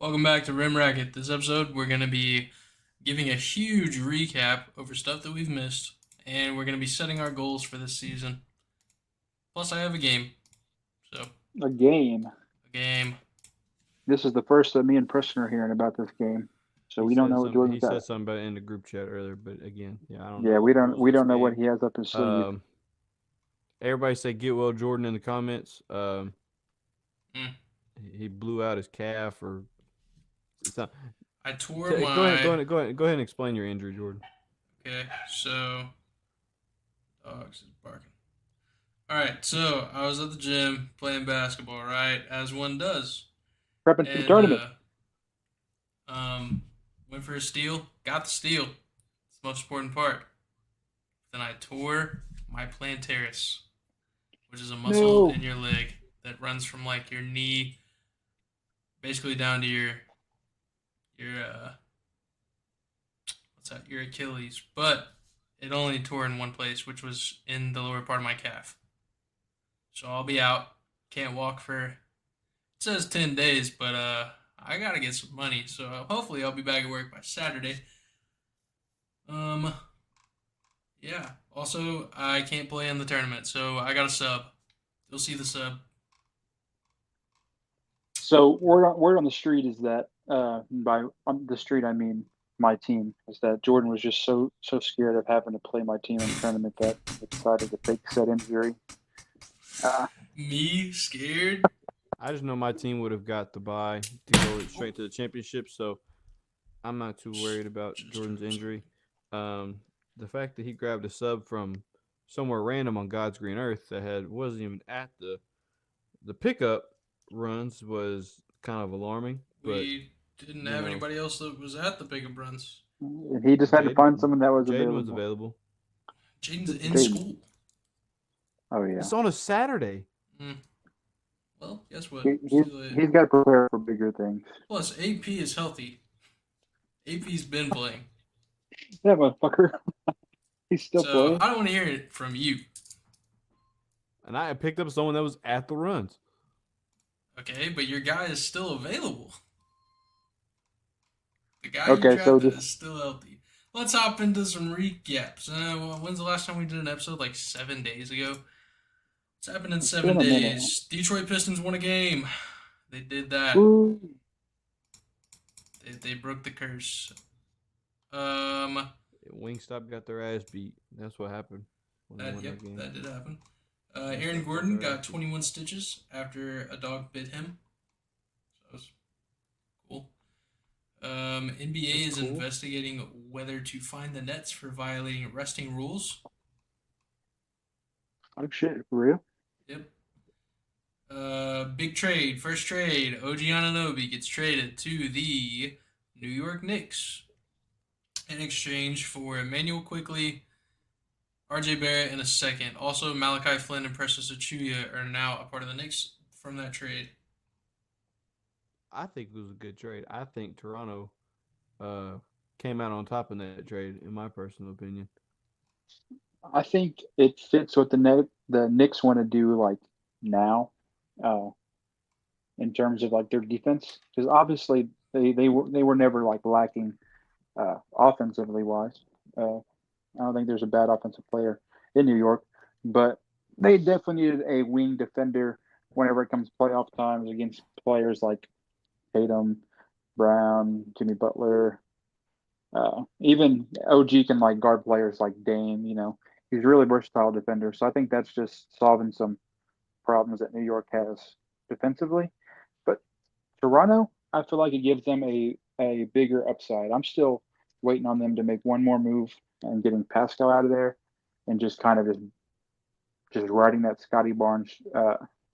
Welcome back to Rim Racket. This episode, we're going to be giving a huge recap over stuff that we've missed, and we're going to be setting our goals for this season. Plus, I have a game. So, A game. a game. This is the first that me and Preston are hearing about this game, so He we don't said know what some. He Jordan's got. said something about it in the group chat earlier, but again, yeah, I don't Yeah, know we what don't goes we with this don't know what game. he has up his sleeve. Um, Everybody say get well Jordan in the comments. Mm. He blew out his calf or something. I tore Go ahead, my. go ahead and explain your injury, Jordan. Okay, so. Dogs is barking. Alright, so I was at the gym playing basketball, right? As one does. Prepping for the And, tournament. went for a steal, got the steal. It's the most important part. Then I tore my plantaris, which is a muscle No. in your leg that runs from like your knee, basically down to your what's that? Your Achilles. But it only tore in one place, which was in the lower part of my calf. So I'll be out. Can't walk for it says 10 days, but I gotta get some money. So hopefully I'll be back at work by Saturday. Um, yeah. Also, I can't play in the tournament, so I got a sub. You'll see the sub. So word on the street is that by on the street I mean my team is that Jordan was just so scared of having to play my team in the tournament that he decided to fake said injury. Uh, Me scared? I just know my team would have got the bye to go straight to the championship, so I'm not too worried about Jordan's injury. Um, the fact that he grabbed a sub from somewhere random on God's green earth that had wasn't even at the pickup runs was kind of alarming. But We didn't you have know, anybody else that was at the pickup runs. and he just had to find someone that was Jaden was available. available. Jaden's in Jaden. school. Oh yeah. It's on a Saturday. Mm. Well, guess what? He, It's he's too late. he's got to prepare for bigger things. Plus, AP is healthy. AP's been playing. That motherfucker. He's still So playing. I don't want to hear it from you. And I picked up someone that was at the runs. Okay, but your guy is still available. The guy you Okay, so drafted just is still healthy. Let's hop into some recaps. When's the last time we did an episode? Like 7 days ago. What's happened in it's seven been a minute. days? Detroit Pistons won a game. They did that. Ooh, They broke the curse. Um, Wingstop got their ass beat. That's what happened when they that won yep, that game. that did happen. Aaron Wingstop got Gordon their got ass beat. 21 stitches after a dog bit him. So that was cool. NBA That's is cool. investigating whether to fine the Nets for violating resting rules. oh shit, for real? Yep. Big trade. First trade. OG Ananobi gets traded to the New York Knicks in exchange for Emmanuel Quickly, RJ Barrett, and a second. Also, Malachi Flynn and Precious Achuya are now a part of the Knicks from that trade. I think it was a good trade. I think Toronto uh, came out on top in that trade, in my personal opinion. I think it fits what the Knicks want to do like now, uh, in terms of like their defense, because obviously they were never like lacking offensively wise. I don't think there's a bad offensive player in New York, but they definitely needed a wing defender whenever it comes playoff times against players like Tatum, Brown, Jimmy Butler. Even OG can like guard players like Dame. He's a really versatile defender. So I think that's just solving some problems that New York has defensively. But Toronto, I feel like it gives them a bigger upside. I'm still waiting on them to make one more move and getting Pascal out of there and just kind of just riding that Scotty Barnes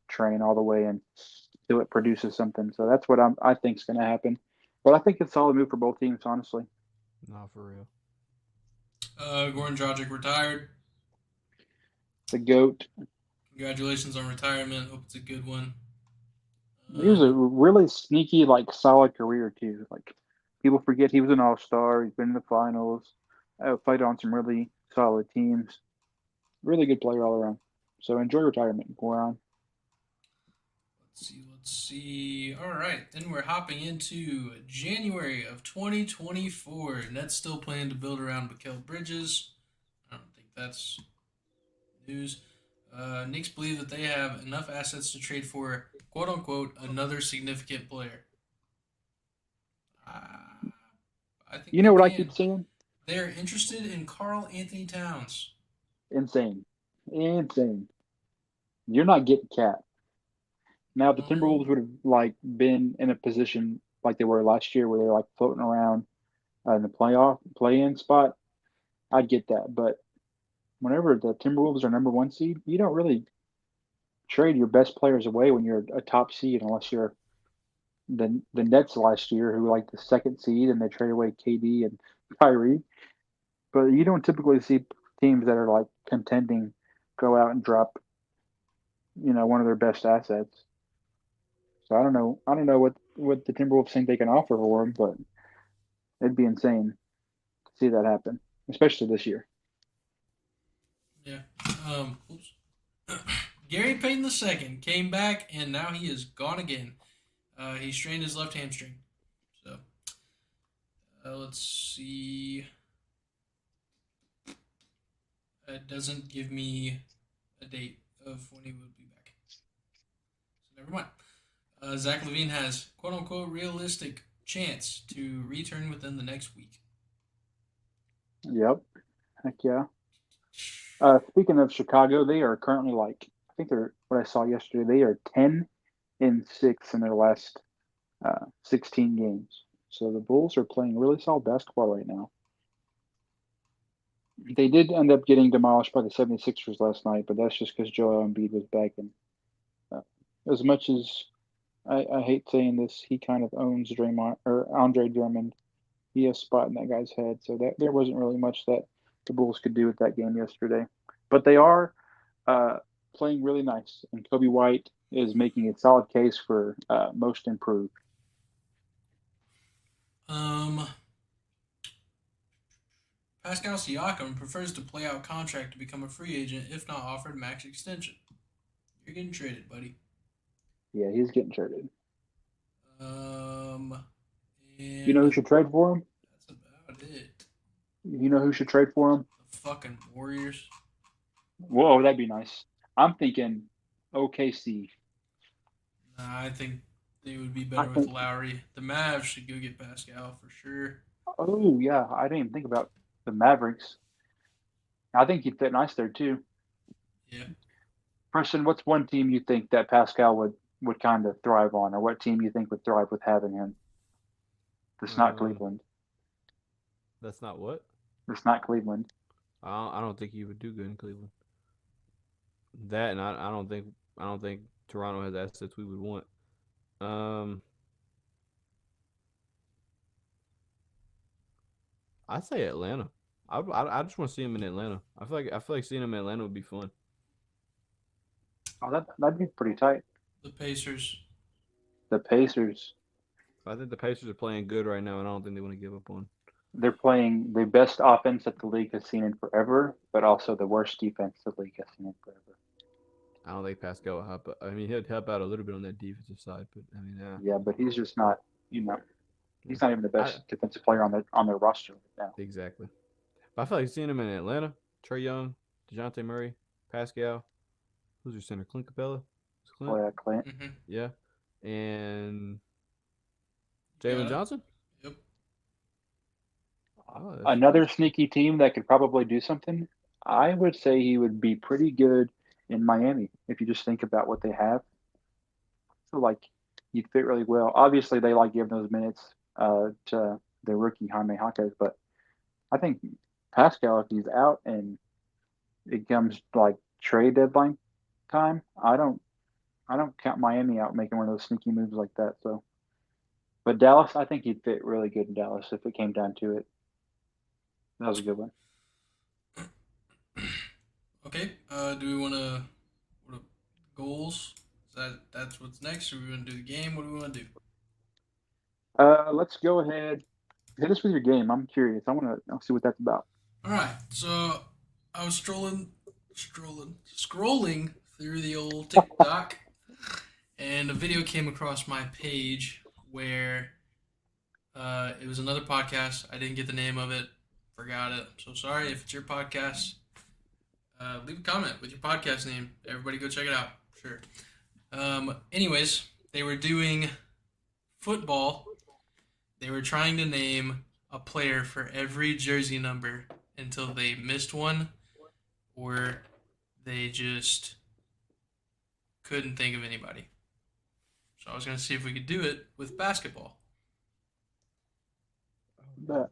train all the way until it produces something. So that's what I think is going to happen. But I think it's a solid move for both teams, honestly. Not for real. Goran Dragic retired. The GOAT. Congratulations on retirement. Hope it's a good one. He was a Um, really sneaky, like solid career too. Like people forget he was an All Star. He's been in the finals. Played on some really solid teams. Really good player all around. So enjoy retirement, Goran. Let's see. All right, then we're hopping into January of 2024. Nets still planning to build around Mikal Bridges. I don't think that's news. Knicks believe that they have enough assets to trade for "quote unquote" another significant player. Uh, I think You they know what I can. keep saying? They're interested in Carl Anthony Towns. Insane, insane. You're not getting Cat. Now the Um, Timberwolves would have like been in a position like they were last year, where they're like floating around in the playoff play-in spot. I'd get that, but whenever the Timberwolves are number one seed, you don't really trade your best players away when you're a top seed, unless you're the Nets last year, who were like the second seed, and they trade away KD and Kyrie. But you don't typically see teams that are like contending go out and drop, one of their best assets. So I don't know. I don't know what the Timberwolves think they can offer for him, but it'd be insane to see that happen, especially this year. yeah. Oops. Gary Payton II came back and now he is gone again. He strained his left hamstring. So let's see. It doesn't give me a date of when he would be back. So never mind. Zach Levine has "quote unquote" realistic chance to return within the next week. Yep. Heck yeah. Speaking of Chicago, they are currently like, I think they're, what I saw yesterday, they are 10-6 in their last 16 games. So the Bulls are playing really solid basketball right now. They did end up getting demolished by the 76ers last night, but that's just because Joel Embiid was back. And uh, as much as I hate saying this, he kind of owns Draymond or Andre Drummond. He has a spot in that guy's head. So that there wasn't really much that the Bulls could do with that game yesterday. But they are uh, playing really nice, and Kobe White is making a solid case for most improved. Um, Pascal Siakam prefers to play out contract to become a free agent if not offered max extension. You're getting traded, buddy. Yeah, he's getting traded. Um, You know and who should trade for him? that's about it. You know who should trade for him? The fucking Warriors. Whoa, that'd be nice. I'm thinking OKC. Nah, I think they would be I better with think. Lowry. The Mavs should go get Pascal for sure. Oh yeah, I didn't even think about the Mavericks. I think he'd fit nice there too. Yeah. Preston, what's one team you think that Pascal would kind of thrive on, or what team you think would thrive with having him? It's not Um, Cleveland. that's not what. It's not Cleveland. I don't think he would do good in Cleveland. That and I don't think Toronto has assets we would want. Um, I'd say Atlanta. I just want to see him in Atlanta. I feel like seeing him in Atlanta would be fun. Oh, that'd be pretty tight. The Pacers. The Pacers, I think the Pacers are playing good right now, and I don't think they want to give up on. they're playing the best offense that the league has seen in forever, but also the worst defense the league has seen in forever. I don't think Pascal will help. I mean, he'll help out a little bit on that defensive side, but I mean, Yeah, but he's just not. You know, yeah. he's not even the I best defensive player on their roster right now. exactly. But I feel like seeing him in Atlanta. Trey Young, Dejounte Murray, Pascal. Who's your center? Clint Capella. Is Oh Clint? yeah, Clint. Mm-hmm. Yeah, and You Jalen got it. Johnson. Yep. Oh, Another that's sneaky team that could probably do something. I would say he would be pretty good in Miami if you just think about what they have. So like he'd fit really well. Obviously, they like giving those minutes to the rookie Jaime Jaquez, but I think Pascal, if he's out and it comes like trade deadline time, I don't count Miami out making one of those sneaky moves like that. So, but Dallas, I think he'd fit really good in Dallas if it came down to it. That was a good one. Okay. Do we want to what are goals? That's what's next? Or we want to do the game? What do we want to do? Let's go ahead. Hit us with your game. I'm curious. I'll see what that's about. All right. So I was scrolling through the old TikTok, and a video came across my page where it was another podcast. I didn't get the name of it, forgot it. I'm so sorry. If it's your podcast, leave a comment with your podcast name. Everybody go check it out. Sure. Anyways, they were doing football. They were trying to name a player for every jersey number until they missed one or they just couldn't think of anybody. So I was going to see if we could do it with basketball. Bet.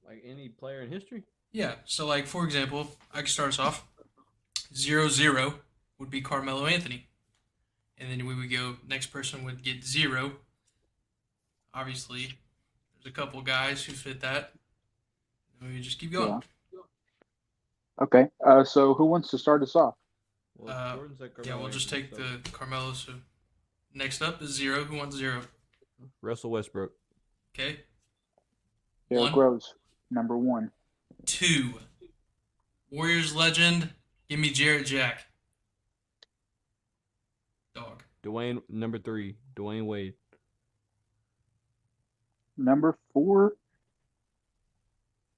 Like any player in history? Yeah, so like for example, I could start us off. 0-0 would be Carmelo Anthony. And then we would go, next person would get 0. Obviously, there's a couple guys who fit that. And we just keep going. Yeah. Okay. So who wants to start us off? Well, Jordan said Yeah, Carmelo we'll just Anthony, take the Carmelo. So next up is 0. Who wants 0? Russell Westbrook. Okay. Derrick One. Rose, number 1. 2. Warriors legend. Give me Jarrett Jack. Dog. Dwayne, number 3. Dwayne Wade. Number 4.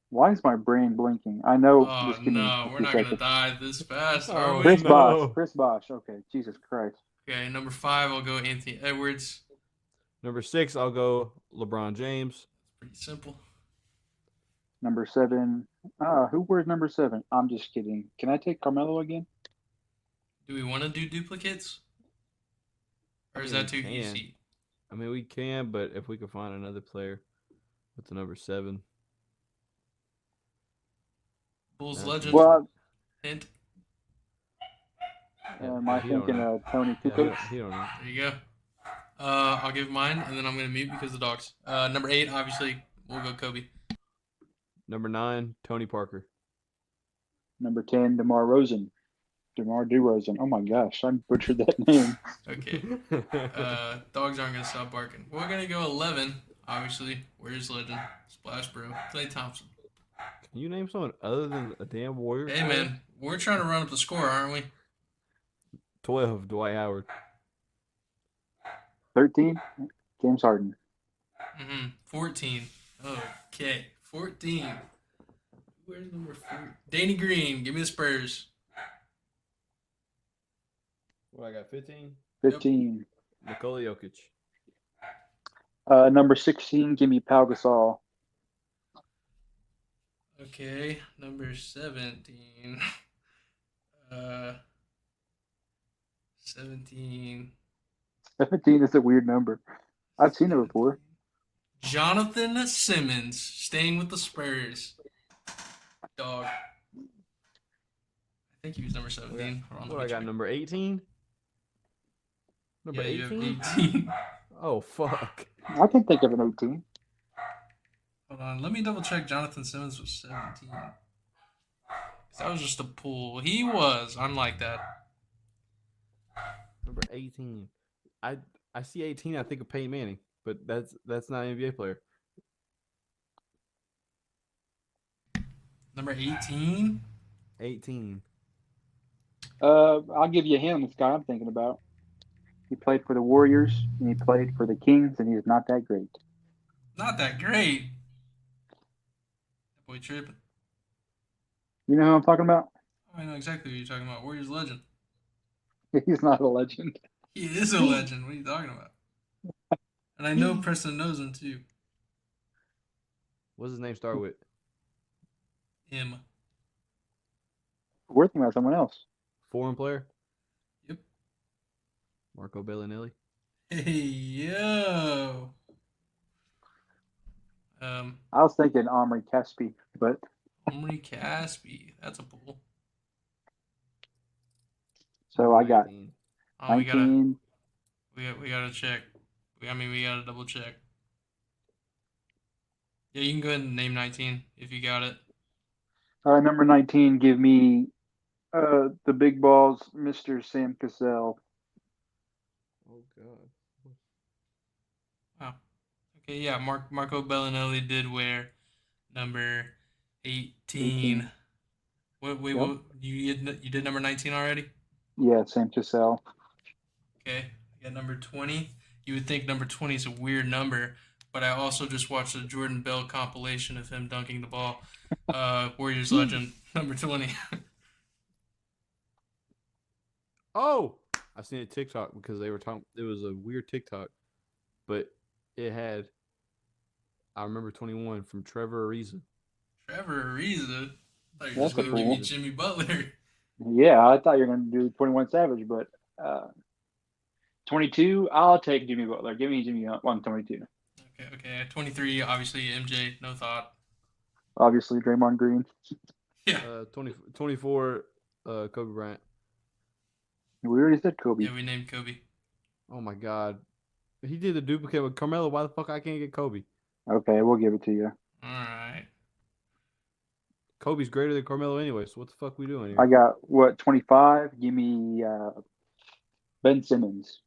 Why is my brain blinking? I know. Oh, Just give me no. a We're few not going to seconds. die this fast, are Oh, we? Chris no. Bosh. Chris Bosh. Okay. Jesus Christ. Okay, number 5, I'll go Anthony Edwards. Number 6, I'll go LeBron James. Pretty simple. Number 7. Who wears number 7? I'm just kidding. Can I take Carmelo again? Do we want to do duplicates? Or is I mean, that too we can. easy? I mean, we can, but if we could find another player with the number 7. Bulls Yeah. legend. Well, Hint. am I he don't thinking know. Tony Yeah, Kukoc? he don't know. There you go. I'll give mine, and then I'm going to mute because of the dogs. Number 8, obviously, we'll go Kobe. Number 9, Tony Parker. Number 10, DeMar Rosen. DeMar DeRozan. Oh my gosh, I butchered that name. Okay. Dogs aren't going to stop barking. We're going to go 11, obviously. Warriors legend. Splash Bro. Klay Thompson. Can you name someone other than a damn Warrior? Hey, man, we're trying to run up the score, aren't we? 12, Dwight Howard. 13, James Harden. 14. Okay. 14. Where's number 4? Danny Green. Give me the Spurs. What I got? 15. 15. Nikola Jokic. Number 16, give me Pau Gasol. Okay. Number 17. 17. 17 is a weird number. I've seen it before. Jonathan Simmons. Staying with the Spurs. Dog. I think he was number 17. Hold on, let What me I got? check. Number 18. Number Yeah, you have 18. 18. Oh fuck. I can think of an 18. Hold on. Let me double check. Jonathan Simmons was 17. That was just a pull. He was. I'm like that. Number 18. I see 18. I think of Peyton Manning, but that's not an NBA player. Number 18. 18. I'll give you a hint on this guy I'm thinking about. He played for the Warriors and he played for the Kings, and he's not that great. Not that great. That boy tripping. You know who I'm talking about? I know exactly what you're talking about. Warriors legend. He's not a legend. He is a legend. What are you talking about? And I know Preston knows him too. What's his name start with? Him. We're thinking about someone else. Foreign player? Yep. Marco Bellinelli. Hey yo. I was thinking Omri Caspi, but Omri Caspi. That's a pull. so I got 19. Oh, we 19. gotta check. We gotta double check. Yeah, you can go ahead and name 19 if you got it. Number 19, give me the big balls, Mr. Sam Cassell. Oh god. Okay, yeah, Marco Bellinelli did wear number 18. 18. Wait, Yep. you did number 19 already? Yeah, Sam Cassell. Okay, I got number 20. You would think number 20 is a weird number, but I also just watched a Jordan Bell compilation of him dunking the ball. Warriors legend, number 20. Oh, I seen a TikTok because they were talking. It was a weird TikTok, but it had. I remember 21 from Trevor Ariza. Trevor Ariza. I thought you were That's just a going to give me cool. Jimmy Butler. Yeah, I thought you were going to do 21 Savage, but 22, I'll take Jimmy Butler. Give me Jimmy 122. Okay. 23, obviously MJ, no thought. Obviously, Draymond Green. Yeah. 24, Kobe Bryant. We already said Kobe. Yeah, we named Kobe. Oh my God, he did the duplicate with Carmelo. Why the fuck I can't get Kobe? Okay, we'll give it to you. All right. Kobe's greater than Carmelo anyway. So what the fuck we doing I here? got what 25. Give me Ben Simmons.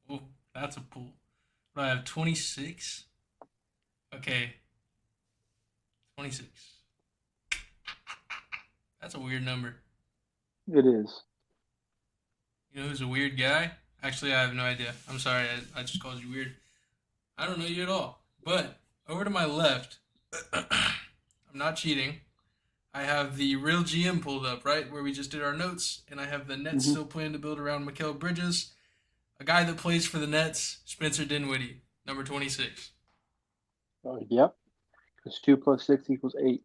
Oh, that's a pull. But I have 26. Okay, 26. That's a weird number. It is. You know who's a weird guy? Actually, I have no idea. I'm sorry, I just called you weird. I don't know you at all. But over to my left, I'm not cheating. I have the real GM pulled up, right, where we just did our notes, and I have the Nets Mhm. still planning to build around Mikal Bridges, a guy that plays for the Nets, Spencer Dinwiddie, number 26. Oh, yep. Because 2 plus 6 equals 8.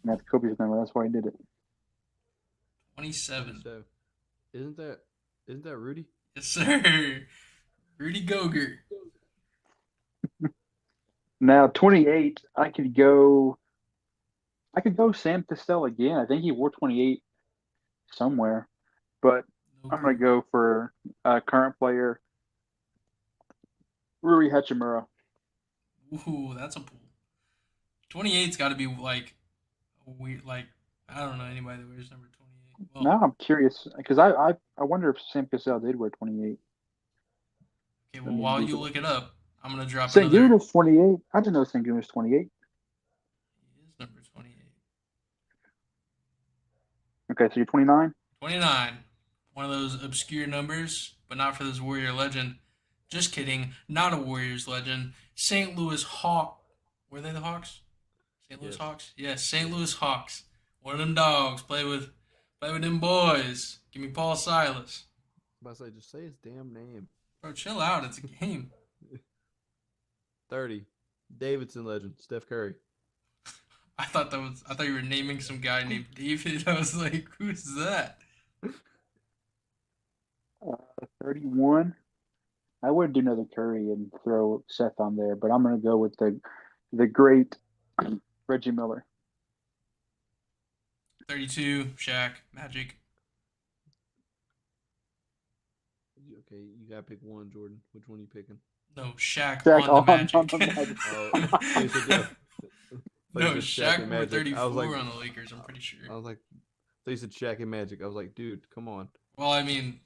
And that's Kobe's number. That's why he did it. 27. So, isn't that Rudy? Yes, sir. Rudy Gogurt. Now 28, I could go Sam Cassell again. I think he wore 28 somewhere, but No I'm gonna clue. go for current player Rui Hachimura. Ooh, that's a pull. 28's got to be like a weird, like, I don't know anybody that wears number 28. Well, Now I'm curious because I wonder if Sam Cassell did wear 28. okay, Let well, me while you Google it. look it up, I'm going to drop Sengun another. was 28. I didn't know Sengun was 28. He is number 28. Okay, so you're 29. 29. One of those obscure numbers, but not for this Warrior legend. Just kidding. Not a Warriors legend. St. Louis Hawk. Were they the Hawks? St. Louis Yes. Hawks? Yes, St. Louis Hawks. One of them dogs. Play with them boys. Give me Paul Silas. But I say, just say his damn name. Bro, chill out. It's a game. 30, Davidson legend, Steph Curry. I thought you were naming some guy named David. I was like, who's that? 31. I would do another Curry and throw Seth on there, but I'm gonna go with the great Reggie Miller. 32, Shaq, Magic. Okay, you gotta pick one, Jordan. Which one are you picking? No, Shaq Shaq on the on Magic. the Magic. Oh, you said that. No, You said Shaq and number Magic. 34 I was like, on the Lakers, I'm pretty sure. I was like, so you said Shaq and Magic. I was like, dude, come on. Well, I mean,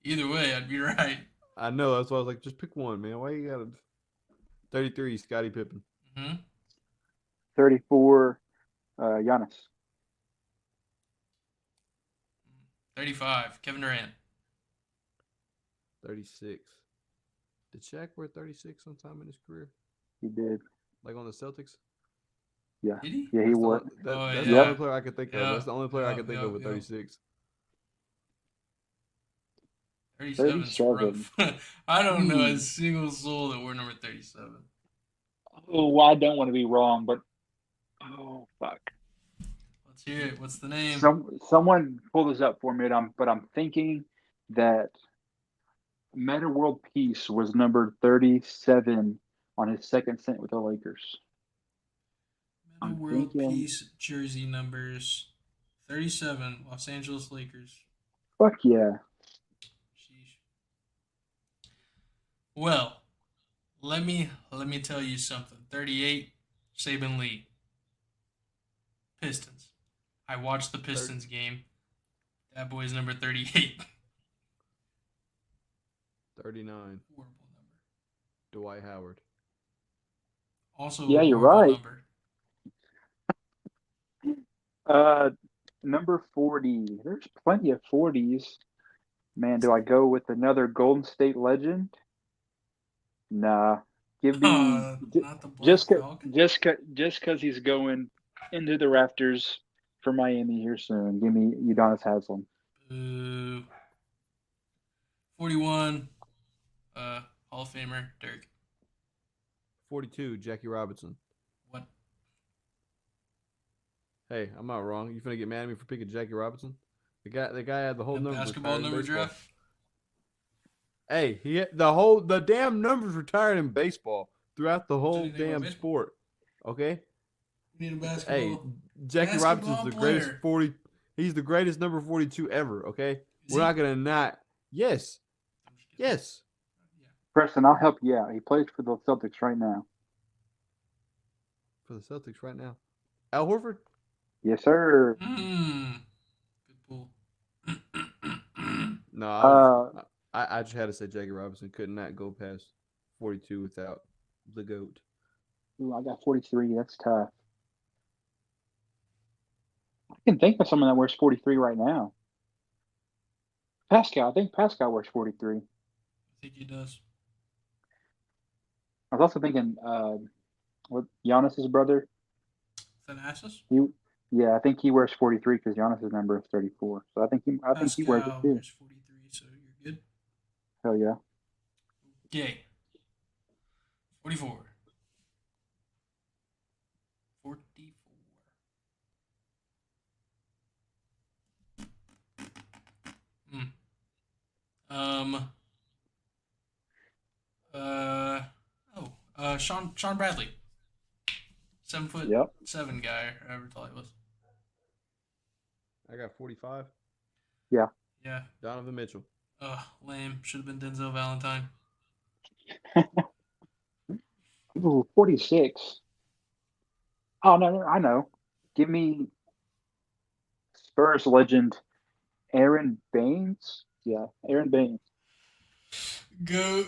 either way, I'd be right. I know. That's why I was like, just pick one, man. Why you gotta? 33, Scottie Pippen. Hmm 34, Giannis. 35, Kevin Durant. 36. Did Shaq wear 36 sometime in his career? He did. Like on the Celtics? Yeah. Did he? Yeah, he That's, the, wore. on- that, Oh, that's yeah. the only player I could think Yeah. of. That's the only player I Yeah, could think yeah, of with yeah. 36. 37's 37. rough. I don't know Hmm. a single soul that wore number 37. Oh, well, I don't want to be wrong, but oh fuck. Let's hear it. What's the name? Someone pull this up for me, but I'm thinking that Meta World Peace was number 37 on his second stint with the Lakers. Meta I'm World thinking, Peace jersey numbers 37, Los Angeles Lakers. fuck yeah. Sheesh. Well, let me tell you something. 38, Saban Lee. Pistons. I watched the Pistons game. That boy's number 38. 39, Horrible number. Dwight Howard. Also Yeah, a you're horrible right. number. Number 40. There's plenty of 40s. Man, do I go with another Golden State legend? Nah. Give me Not the Black Falcon. just cause he's going into the rafters for Miami here soon. Give me Udonis Haslem. Boo. 41. Hall of Famer Dirk. 42, Jackie Robinson. What? Hey, I'm not wrong. You finna get mad at me for picking Jackie Robinson? The guy had the whole The numbers basketball retired in number baseball. draft. Hey, he had the damn numbers retired in baseball throughout the whole you think about damn baseball? sport. Okay. We need a Hey, basketball. Jackie Robinson's Basketball the greatest player. 40. He's the greatest number 42 ever. Okay, Is we're he? not gonna not. Yes, I'm just kidding. yes. Yeah. Preston, I'll help you out. He plays for the Celtics right now. For the Celtics right now, Al Horford. Yes, sir. Good pull. No, I just had to say Jackie Robinson could not go past 42 without the goat. Ooh, I got 43. That's tough. I can think of someone that wears 43 right now. Pascal. I think Pascal wears 43. I think he does. I was also thinking, what Giannis's brother. Thanasis? Yeah, I think he wears 43 because Giannis's number is 34. So I think he wears it Pascal too. wears 43, so you're good. Hell yeah. Okay. 44. 44. Um. Sean Bradley. 7'7" Yep. guy, or however tall he was. I got 45. Yeah. Yeah. Donovan Mitchell. Lame. Should have been Denzel Valentine. Ooh, 46. Oh no, I know. Give me Spurs legend Aaron Baines. Yeah, Aaron Baines. Go.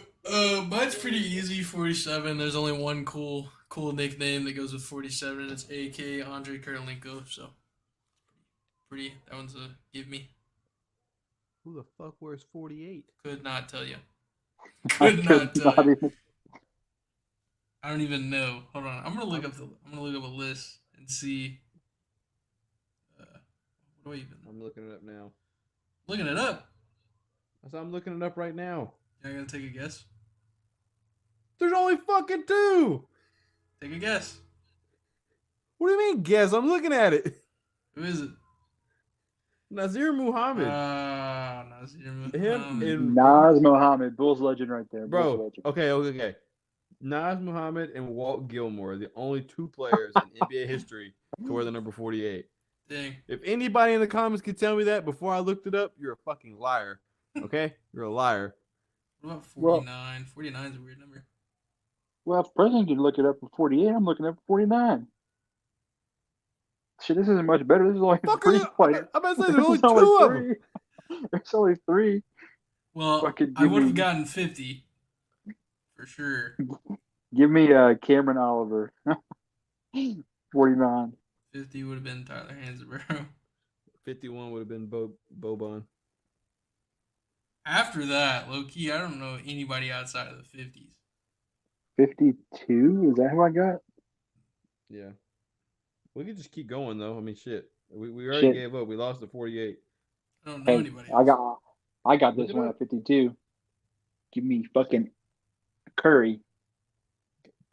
Mine's pretty easy. 47. There's only one cool nickname that goes with 47, and it's AK Andre Kirilenko. So pretty. That one's a give me. Who the fuck wears 48? Could not tell you. I Could not could tell not you. even. I don't even know. Hold on. I'm gonna look up a list and see. What do I even? I'm looking it up now. Looking it up. I'm looking it up right now. Yeah, I gotta take a guess. There's only fucking 2. Take a guess. What do you mean guess? I'm looking at it. Who is it? Nazir Muhammad. Nazir Muhammad. Him and Nas Mohammed, Bulls legend right there. Bulls bro. legend. Okay. Nas Muhammad and Walt Gilmore are the only 2 players in NBA history to wear the number 48. Dang. If anybody in the comments could tell me that before I looked it up, you're a fucking liar. Okay? You're a liar. What about 49? 49 is a weird number. Well, if President can look it up for 48, I'm looking up for 49. Shit, this isn't much better. This is only Fuck 3 you. players. I'm about to say This there's only is 2 of them. 3. There's only 3. Well, Fucking I give would have me- gotten 50 for sure. Give me Cameron Oliver. 49. 50 would have been Tyler Hansborough. 51 would have been Boban. After that, low key, I don't know anybody outside of the 50s. 52? Is that who I got? Yeah. We could just keep going though. I mean, shit. We already Shit. gave up. We lost to 48. I don't know Hey, anybody. I Else. got Look this it one up. at 52. Give me fucking Curry.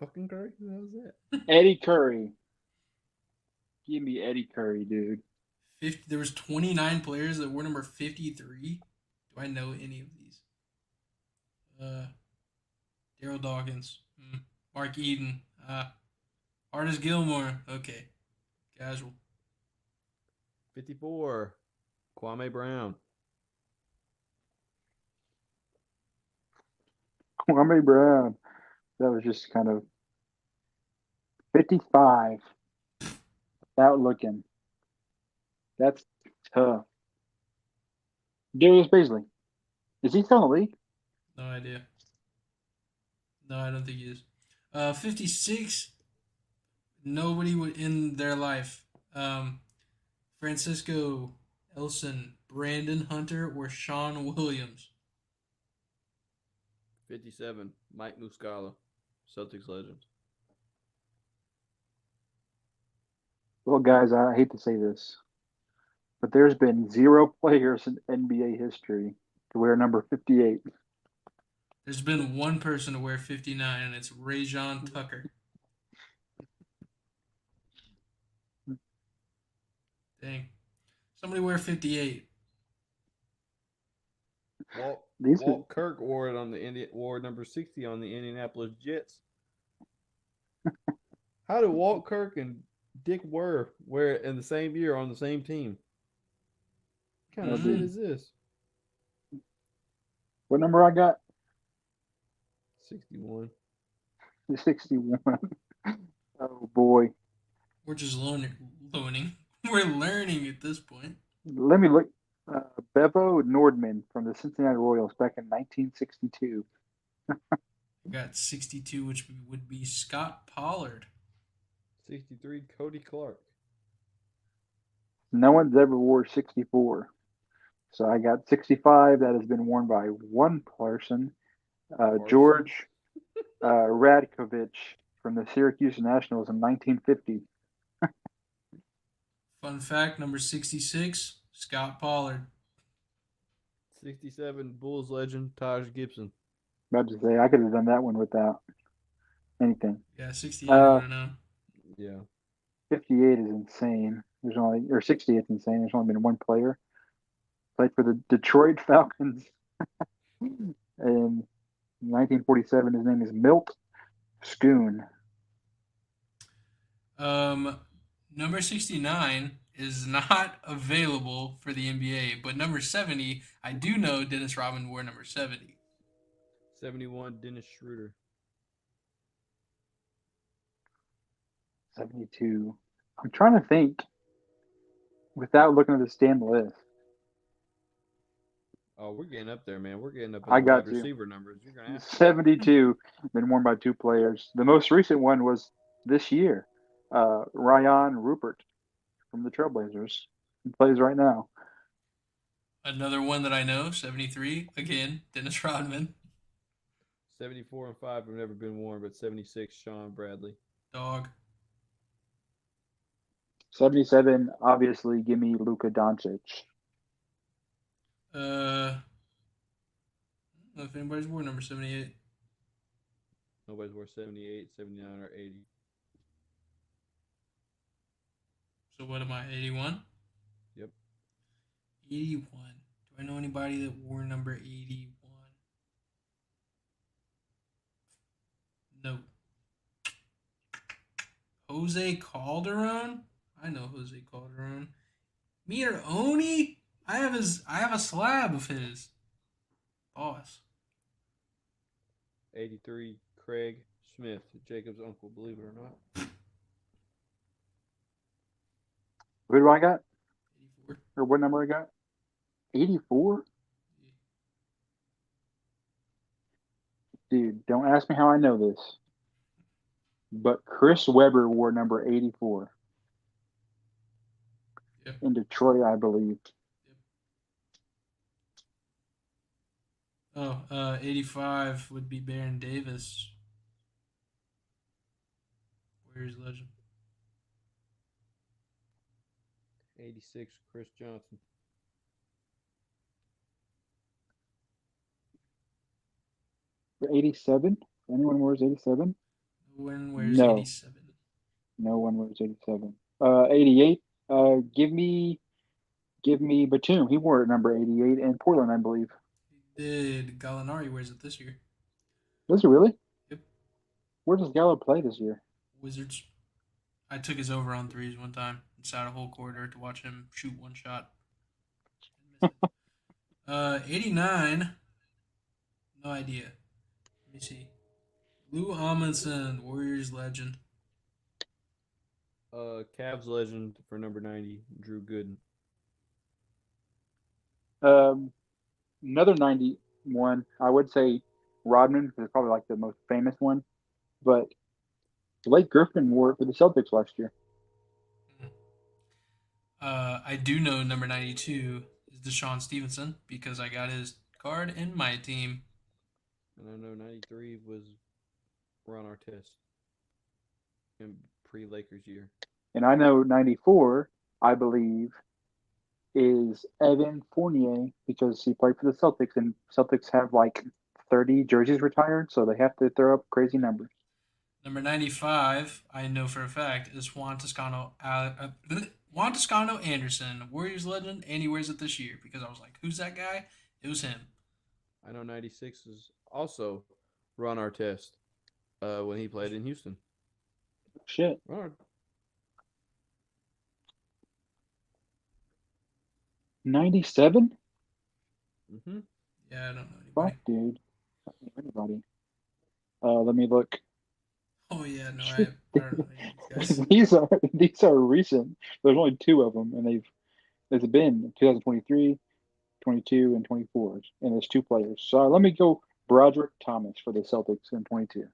Fucking Curry? Who the hell is that? Eddie Curry. Give me Eddie Curry, dude. 50. There was 29 players that were number 53. Do I know any of these? Daryl Dawkins, Mark Eden, Artis Gilmore. Okay, casual. 54. Kwame Brown. Kwame Brown. That was just kind of 55. Without looking. That's tough. Darius Baisley. Is he still in the league? No idea. No, I don't think he is. 56. Nobody would in their life. Francisco Elson, Brandon Hunter, or Sean Williams? 57, Mike Muscala, Celtics legend. Well, guys, I hate to say this, but there's been zero players in NBA history to wear number 58. There's been one person to wear 59, and it's Rajon Tucker. Dang. Somebody wear 58. These are, Walt Kirk wore it on wore number 60 on the Indianapolis Jets. How did Walt Kirk and Dick wear it in the same year on the same team? What kind of shit is this? what number I got? 61. 61. Oh boy. We're just learning. We're learning at this point. Let me look. Bevo Nordman from the Cincinnati Royals back in 1962. We got 62, which would be Scott Pollard. 63, Cody Clark. No one's ever wore 64. So I got 65 that has been worn by one person, George Radkovich from the Syracuse Nationals in 1950. Fun fact number 66, Scott Pollard. 67, Bulls legend Taj Gibson. About to say I could have done that one without anything. Yeah, 68, I would have known. Yeah. 58 is insane. There's only, or 60 is insane. There's only been one player. Played for the Detroit Falcons in 1947. His name is Milt Schoon. Number 69 is not available for the NBA, but number 70, I do know Dennis Rodman wore number 70. 71, Dennis Schroeder. 72. I'm trying to think without looking at the stand list. Oh, we're getting up there, man. We're getting up in I the got wide you. receiver numbers. You're gonna have to. 72 been worn by two players. The most recent one was this year. Ryan Rupert from the Trailblazers. He plays right now. Another one that I know, 73, again, Dennis Rodman. 74 and 5 have never been worn, but 76, Sean Bradley. Dog. 77, obviously, give me Luka Doncic. I don't know if anybody's wore number 78. Nobody's wore 78, 79, or 80. So what am I, 81? Yep. 81. Do I know anybody that wore number 81? No. Jose Calderon? I know Jose Calderon. Meter Oni? I have a slab of his. Boss. 83, Craig Smith, Jacob's uncle, believe it or not. Who do I got? 84. Or what number I got? 84? Dude, don't ask me how I know this. But Chris Webber wore number 84. Yep. In Detroit, I believe. Oh, 85 would be Baron Davis. Warriors legend. 86, Chris Johnson. For 87? Anyone wears 87? No one wears No. 87. No one wears 87. 88. Give me Batum. He wore it number 88 in Portland, I believe. He did. Gallinari wears it this year. Does he really? Yep. Where does Gallo play this year? Wizards. I took his over on threes one time inside a whole quarter to watch him shoot one shot. 89. No idea. Let me see. Lou Amundsen, Warriors legend. Cavs legend for number 90, Drew Gooden. Another 91. I would say Rodman, because it's probably like the most famous one. But Blake Griffin wore it for the Celtics last year. I do know number 92 is Deshaun Stevenson because I got his card in my team. And I know 93 was Ron Artest in pre Lakers year. And I know 94, I believe, is Evan Fournier because he played for the Celtics, and Celtics have like 30 jerseys retired, so they have to throw up crazy numbers. Number 95, I know for a fact, is Juan Toscano Anderson, Warriors legend, and he wears it this year because I was like, who's that guy? It was him. I know 96 is also Ron Artest when he played in Houston. Shit. Ron, 97? mm-hmm. Yeah, I don't know Fuck, anybody. dude. I don't know anybody. Let me look. Oh, yeah, no, I Shit. don't know any of these guys. these are recent. There's only two of them, and it's been 2023, 22, and 24, and there's two players. So let me go Broderick Thomas for the Celtics in 22.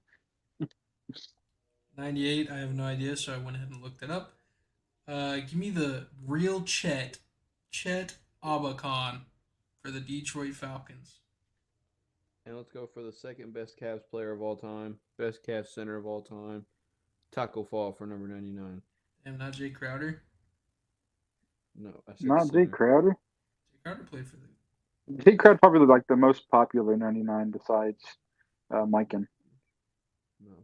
98, I have no idea, so I went ahead and looked it up. Give me the real Chet Abakan for the Detroit Falcons. And let's go for the second best Cavs player of all time, best Cavs center of all time, Taco Fall for number 99. Damn, not Jay Crowder. No, I said Not Jay center. Crowder. Jay Crowder played for the. Jay Crowder probably like the most popular 99 besides Mikan. No,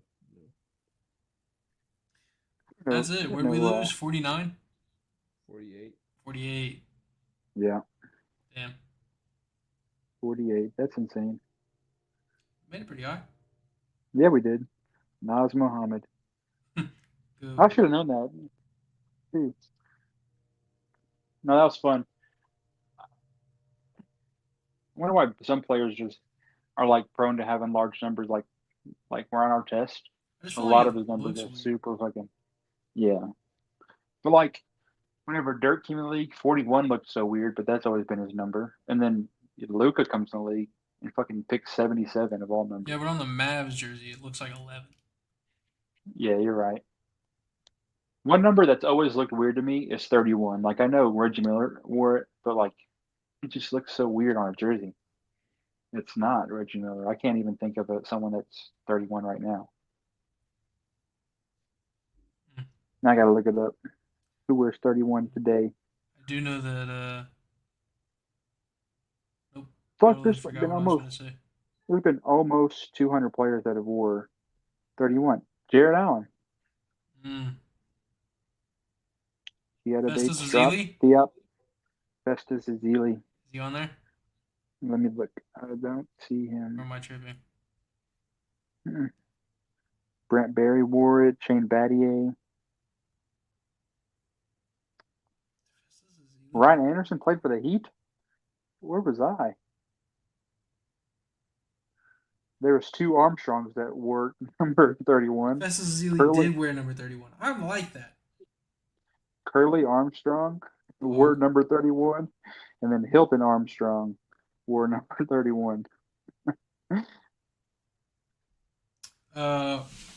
no. That's it. Where'd we lose? 49? 48. 48. Yeah, Damn. 48. That's insane. Made it pretty high. Yeah, we did. Naz Mohammed. Good. I should have known that. Dude. No, that was fun. I wonder why some players just are like prone to having large numbers, like we're on our test. I just A feel lot like of it his numbers looks are weird. super fucking yeah. But like whenever Dirk came in the league, 41 looked so weird, but that's always been his number. And then Luca comes in the league and fucking picks 77 of all Yeah, numbers. but on the Mavs jersey, it looks like 11. Yeah, you're right. One number that's always looked weird to me is 31. Like I know Reggie Miller wore it, but like it just looks so weird on a jersey. It's not Reggie Miller. I can't even think of someone that's 31 right now. Hmm. Now I gotta look it up. Who wears 31 today? I do know that. Nope. Fuck, Totally there's forgot been what I was going almost to say. there's been almost 200 players that have wore 31. Jared Allen. Mm. He had a Festus dates drop. Ezeli? Yep. Festus Ezeli. Is he on there? Let me look. I don't see Or him. am I tripping? Brent Barry wore it. Shane Battier. Festus Ezeli? Ryan Anderson played for the Heat. Where was I? There was two Armstrongs that wore number 31. Festus Ezeli Curly, did wear number 31. I like that. Curly Armstrong wore Oh. number 31, and then Hilton Armstrong wore number 31.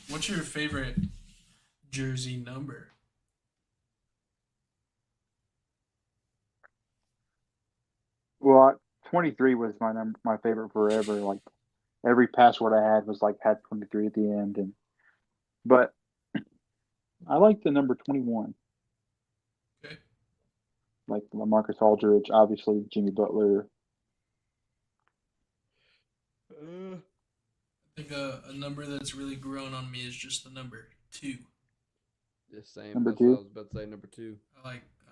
What's your favorite jersey number? Well, 23 was my favorite forever. Like every password I had was like had 23 at the end, but I like the number 21, Okay. like LaMarcus Aldridge, obviously Jimmy Butler. I think a number that's really grown on me is just the number 2. The same. Number That's what I two, was about to say. Number 2. I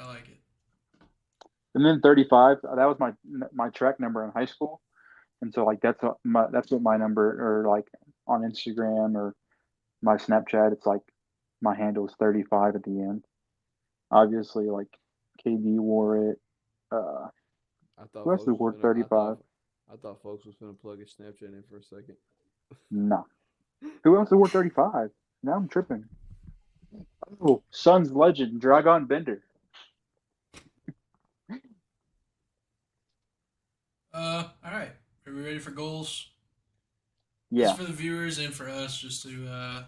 like it. and then 35. That was my track number in high school, and so like that's what my number or like on Instagram or my Snapchat. It's like my handle is 35 at the end. Obviously, like KD wore it. I thought Who else folks was wore finna. 35? I thought folks was finna plug his Snapchat in for a second. Nah. Who else wore 35? Now I'm tripping. Oh, Suns legend Dragon Bender. All right. Are we ready for goals? Yeah. Just for the viewers and for us, just to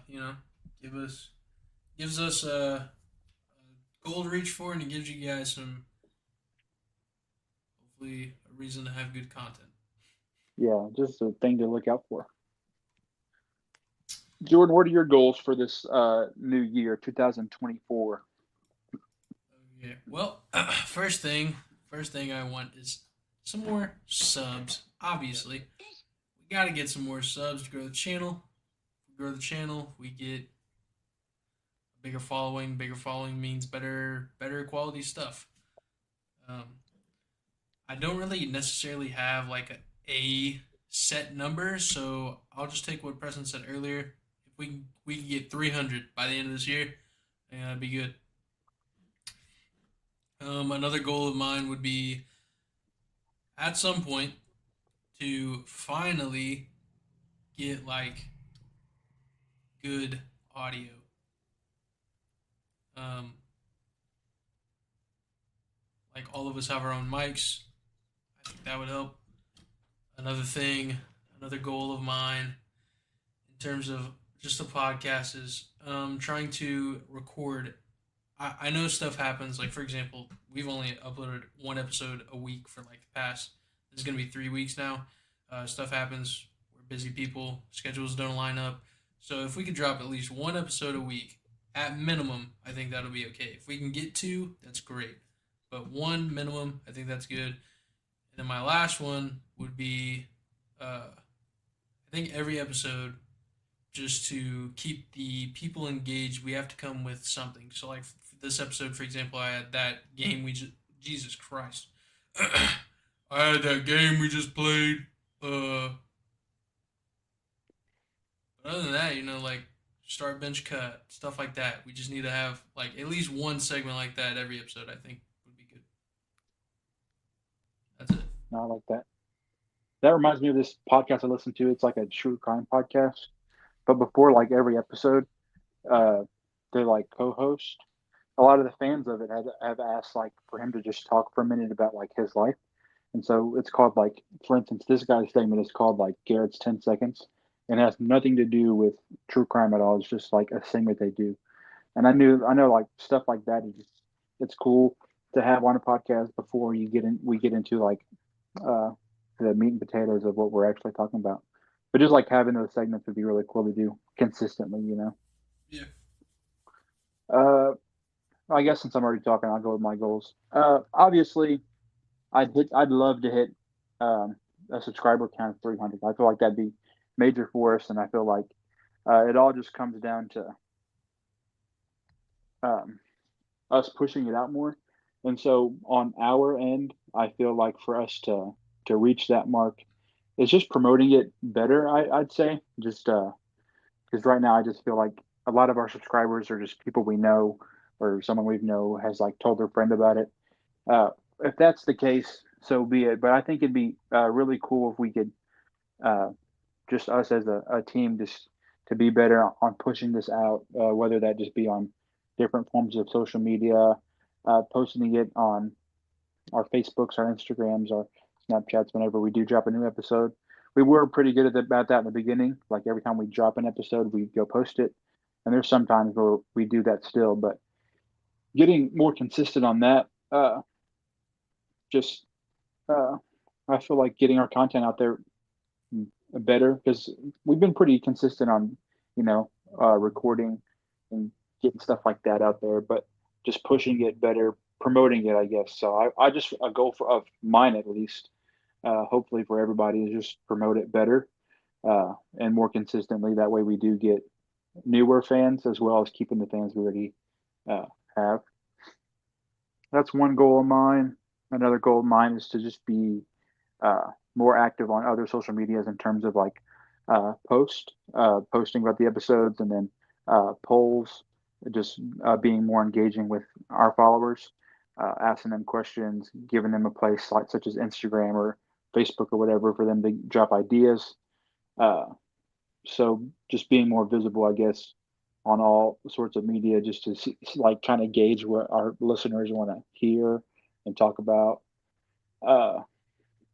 gives us a goal to reach for, and it gives you guys some hopefully a reason to have good content. Yeah, just a thing to look out for. Jordan, what are your goals for this new year, 2024? Okay. Well, first thing I want is some more subs. Obviously, we got to get some more subs to grow the channel. If we grow the channel, we get a bigger following. Bigger following means better quality stuff. Um, I don't really necessarily have like a set number, so I'll just take what Preston said earlier. If we can get 300 by the end of this year, then that'd be good. Another goal of mine would be at some point to finally get like good audio. Um, like all of us have our own mics. I think that would help. Another thing, another goal of mine in terms of just a podcast is trying to record. I know stuff happens. Like for example, we've only uploaded one episode a week for like the past. This is gonna be 3 weeks now. Stuff happens. We're busy people. Schedules don't line up. So if we could drop at least one episode a week, at minimum, I think that'll be okay. If we can get two, that's great. But one minimum, I think that's good. And then my last one would be, I think every episode, just to keep the people engaged, we have to come with something. So, like for this episode, for example, I had that game we just, Jesus Christ, I had that game we just played. But other than that, like start bench cut stuff like that. We just need to have like at least one segment like that every episode. I think would be good. That's it. No, I like that. That reminds me of this podcast I listen to. It's like a true crime podcast. But before like every episode, uh, they like co-host. A lot of the fans of it have asked like for him to just talk for a minute about like his life. And so it's called like, for instance, this guy's segment is called like Garrett's 10 Seconds, and it has nothing to do with true crime at all. It's just like a segment they do. And I know like stuff like that is just, it's cool to have on a podcast before we get into like uh, the meat and potatoes of what we're actually talking about. But just like having those segments would be really cool to do consistently, you know. Yeah. Uh, I guess since I'm already talking, I'll go with my goals. Obviously, I'd love to hit um, a subscriber count of 300. I feel like that'd be major for us, and I feel like it all just comes down to um, us pushing it out more. And so on our end, I feel like for us to reach that mark, it's just promoting it better. I'd say just because right now I just feel like a lot of our subscribers are just people we know or someone we know has like told their friend about it. Uh, if that's the case, so be it. But I think it'd be really cool if we could uh, just us as a team just to be better on pushing this out, whether that just be on different forms of social media, posting it on our Facebooks, our Instagrams, our Snapchats whenever we do drop a new episode. We were pretty good about that in the beginning. Like every time we drop an episode, we go post it. And there's some times where we do that still, but getting more consistent on that, just uh, I feel like getting our content out there better because we've been pretty consistent on, you know, recording and getting stuff like that out there, but just pushing it better, promoting it, I guess. So I just a goal for of mine at least, hopefully for everybody is just promote it better and more consistently. That way we do get newer fans as well as keeping the fans we already uh, have. That's one goal of mine. Another goal of mine is to just be more active on other social medias in terms of like posting about the episodes and then polls, just being more engaging with our followers, asking them questions, giving them a place like such as Instagram or Facebook or whatever for them to drop ideas. Uh, so just being more visible, I guess, on all sorts of media, just to see, like kind of gauge what our listeners want to hear and talk about. Uh,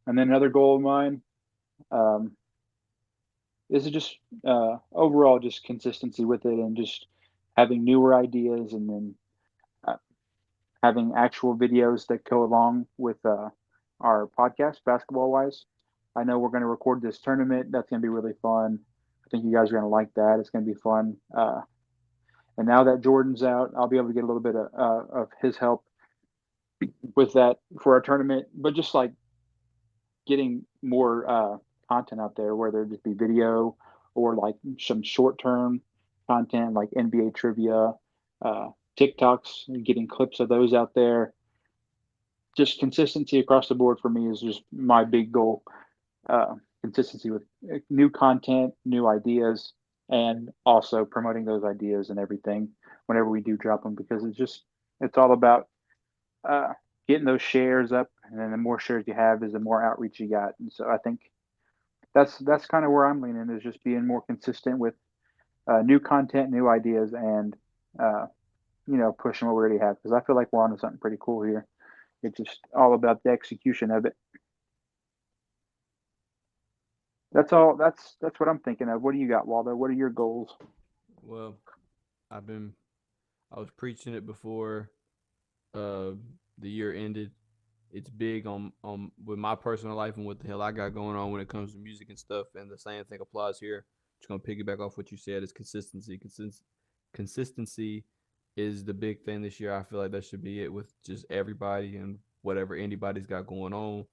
and then another goal of mine um, is just overall just consistency with it and just having newer ideas and then having actual videos that go along with our podcast, basketball wise. I know we're going to record this tournament. That's going to be really fun. I think you guys are going to like that. It's going to be fun. And now that Jordan's out, I'll be able to get a little bit of his help with that for our tournament. But just like getting more content out there, whether it just be video or like some short term content like NBA trivia, uh, TikToks, getting clips of those out there. Just consistency across the board for me is just my big goal. Consistency with new content, new ideas, and also promoting those ideas and everything whenever we do drop them because it's all about uh, getting those shares up, and then the more shares you have is the more outreach you got. And so I think that's kind of where I'm leaning is just being more consistent with new content, new ideas, and uh, pushing what we already have because I feel like we're onto something pretty cool here. It's just all about the execution of it. That's all. That's what I'm thinking of. What do you got, Waldo? What are your goals? Well, I've been I was preaching it before uh the year ended. It's big on with my personal life and what the hell I got going on when it comes to music and stuff. And the same thing applies here. Just gonna piggyback off what you said is consistency. Consistency is the big thing this year. I feel like that should be it with just everybody and whatever anybody's got going on.